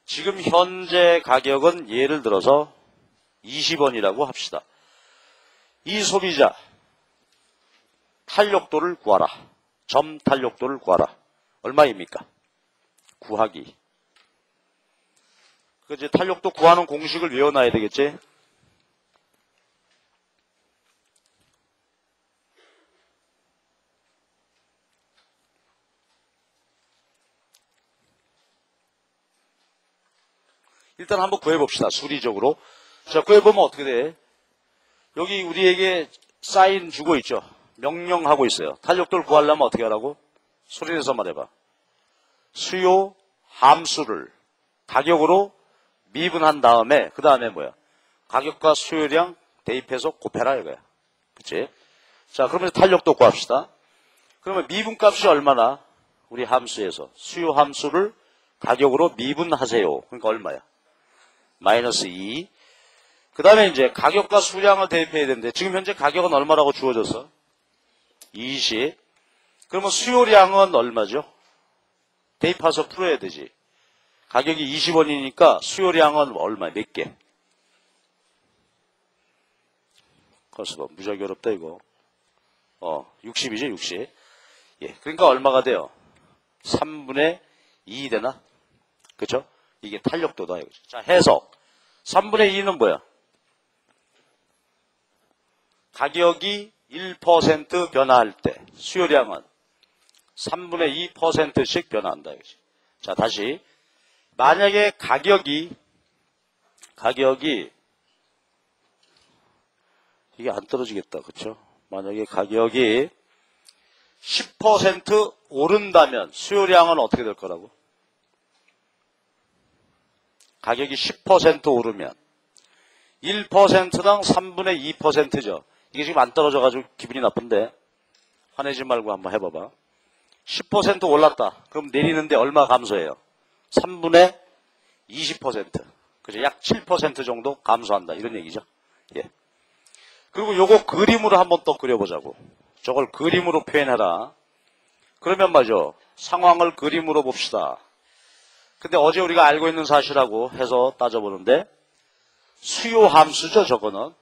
지금 현재 가격은 예를 들어서 20원이라고 합시다. 이 소비자 탄력도를 구하라. 점 탄력도를 구하라. 얼마입니까? 구하기. 그 이제 탄력도 구하는 공식을 외워놔야 되겠지? 일단 한번 구해봅시다. 수리적으로. 자, 구해보면 어떻게 돼? 여기 우리에게 사인 주고 있죠. 명령하고 있어요. 탄력도를 구하려면 어떻게 하라고? 소리내서 말해봐. 수요 함수를 가격으로 미분한 다음에 그 다음에 뭐야? 가격과 수요량 대입해서 곱해라 이거야. 그치? 자, 그러면 탄력도 구합시다. 그러면 미분값이 얼마나? 우리 함수에서 수요 함수를 가격으로 미분하세요. 그러니까 얼마야? 마이너스 2. 그 다음에 이제 가격과 수량을 대입해야 되는데 지금 현재 가격은 얼마라고 주어졌어? 20. 그러면 수요량은 얼마죠? 대입해서 풀어야 되지. 가격이 20원이니까 수요량은 얼마? 몇 개? 거기서 무지하게 어렵다 이거. 60이죠 60. 예, 그러니까 얼마가 돼요? 3분의 2 되나? 그쵸? 이게 탄력도다 이거죠. 자, 해석. 3분의 2는 뭐야? 가격이 1% 변화할 때 수요량은 3분의 2%씩 변화한다 이거지. 자, 다시. 만약에 가격이 이게 안 떨어지겠다. 그쵸? 만약에 가격이 10% 오른다면 수요량은 어떻게 될 거라고? 가격이 10% 오르면 1%당 3분의 2%죠. 이게 지금 안 떨어져가지고 기분이 나쁜데 화내지 말고 한번 해봐봐. 10% 올랐다. 그럼 내리는데 얼마 감소해요? 3분의 20%. 그죠? 약 7% 정도 감소한다. 이런 얘기죠. 예. 그리고 요거 그림으로 한번 또 그려보자고. 저걸 그림으로 표현해라. 그러면 말이죠. 상황을 그림으로 봅시다. 근데 어제 우리가 알고 있는 사실하고 해서 따져보는데 수요 함수죠, 저거는.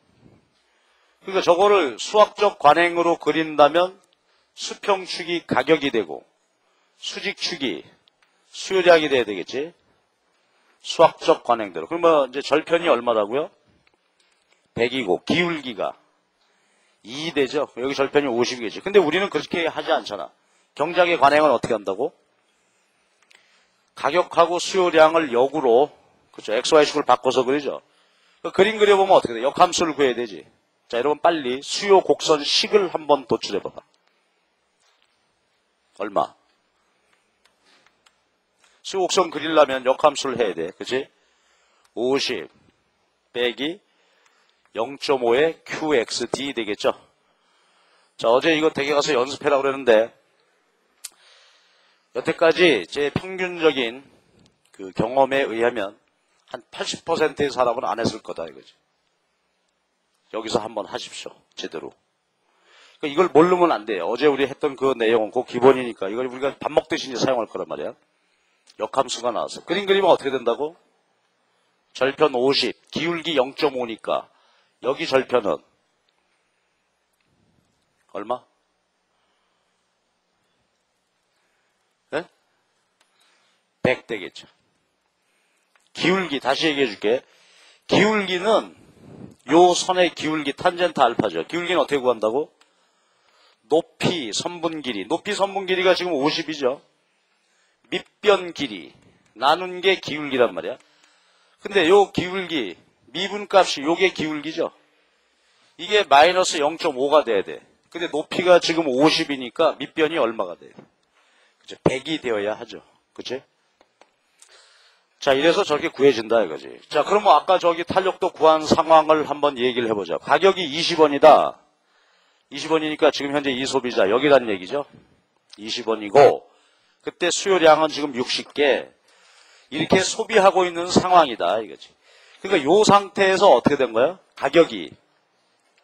그러니까 저거를 수학적 관행으로 그린다면 수평축이 가격이 되고 수직축이 수요량이 돼야 되겠지. 수학적 관행대로. 그러면 이제 절편이 얼마라고요? 100이고 기울기가 2 되죠. 여기 절편이 50이겠지. 근데 우리는 그렇게 하지 않잖아. 경작의 관행은 어떻게 한다고? 가격하고 수요량을 역으로, 그렇죠. XY식을 바꿔서 그리죠. 그 그림 그려보면 어떻게 돼? 역함수를 구해야 되지. 자, 여러분 빨리 수요 곡선 식을 한번 도출해봐봐. 얼마? 수요 곡선 그리려면 역함수를 해야 돼. 그치? 50 빼기 0.5의 QXD 되겠죠? 자, 어제 이거 댁에 가서 연습해라고 그랬는데, 여태까지 제 평균적인 그 경험에 의하면 한 80%의 사람은 안 했을 거다 이거지. 여기서 한번 하십시오. 제대로. 그러니까 이걸 모르면 안 돼요. 어제 우리 했던 그 내용은 그 기본이니까 이걸 우리가 밥 먹듯이 이제 사용할 거란 말이야. 역함수가 나왔어. 그림 그리면 어떻게 된다고? 절편 50, 기울기 0.5니까 여기 절편은 얼마? 네? 100 되겠죠. 기울기 다시 얘기해 줄게. 기울기는 요 선의 기울기 탄젠트 알파죠. 기울기는 어떻게 구한다고? 높이 선분 길이. 높이 선분 길이가 지금 50이죠. 밑변 길이. 나눈 게 기울기란 말이야. 근데 요 기울기, 미분값이 요게 기울기죠. 이게 마이너스 0.5가 돼야 돼. 근데 높이가 지금 50이니까 밑변이 얼마가 돼요? 그죠? 100이 되어야 하죠. 그치? 자, 이래서 저렇게 구해진다 이거지. 자, 그럼 아까 저기 탄력도 구한 상황을 한번 얘기를 해보자. 가격이 20원이다. 20원이니까 지금 현재 이 소비자, 여기란 얘기죠. 20원이고, 그때 수요량은 지금 60개. 이렇게 소비하고 있는 상황이다 이거지. 그러니까 이 상태에서 어떻게 된 거예요? 가격이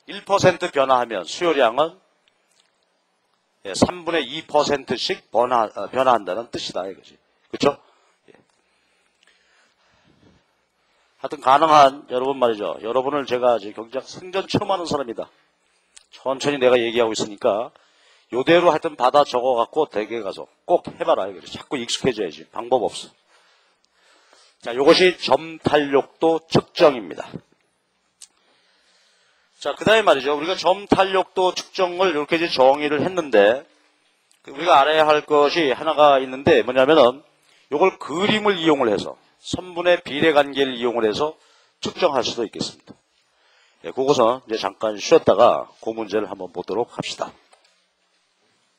1% 변화하면 수요량은 3분의 2%씩 변화한다는 뜻이다 이거지. 그렇죠? 하여튼 가능한 여러분 말이죠. 여러분을 제가 경제학 생전 처음 하는 사람이다. 천천히 내가 얘기하고 있으니까 요대로 하여튼 받아 적어갖고 댁에 가서 꼭 해봐라 이거지. 자꾸 익숙해져야지. 방법 없어. 자, 요것이 점탄력도 측정입니다. 자, 그 다음에 말이죠. 우리가 점탄력도 측정을 이렇게 이제 정의를 했는데, 우리가 알아야 할 것이 하나가 있는데, 뭐냐면은, 요걸 그림을 이용을 해서, 선분의 비례관계를 이용을 해서 측정할 수도 있겠습니다. 예, 그것은 이제 잠깐 쉬었다가 그 문제를 한번 보도록 합시다.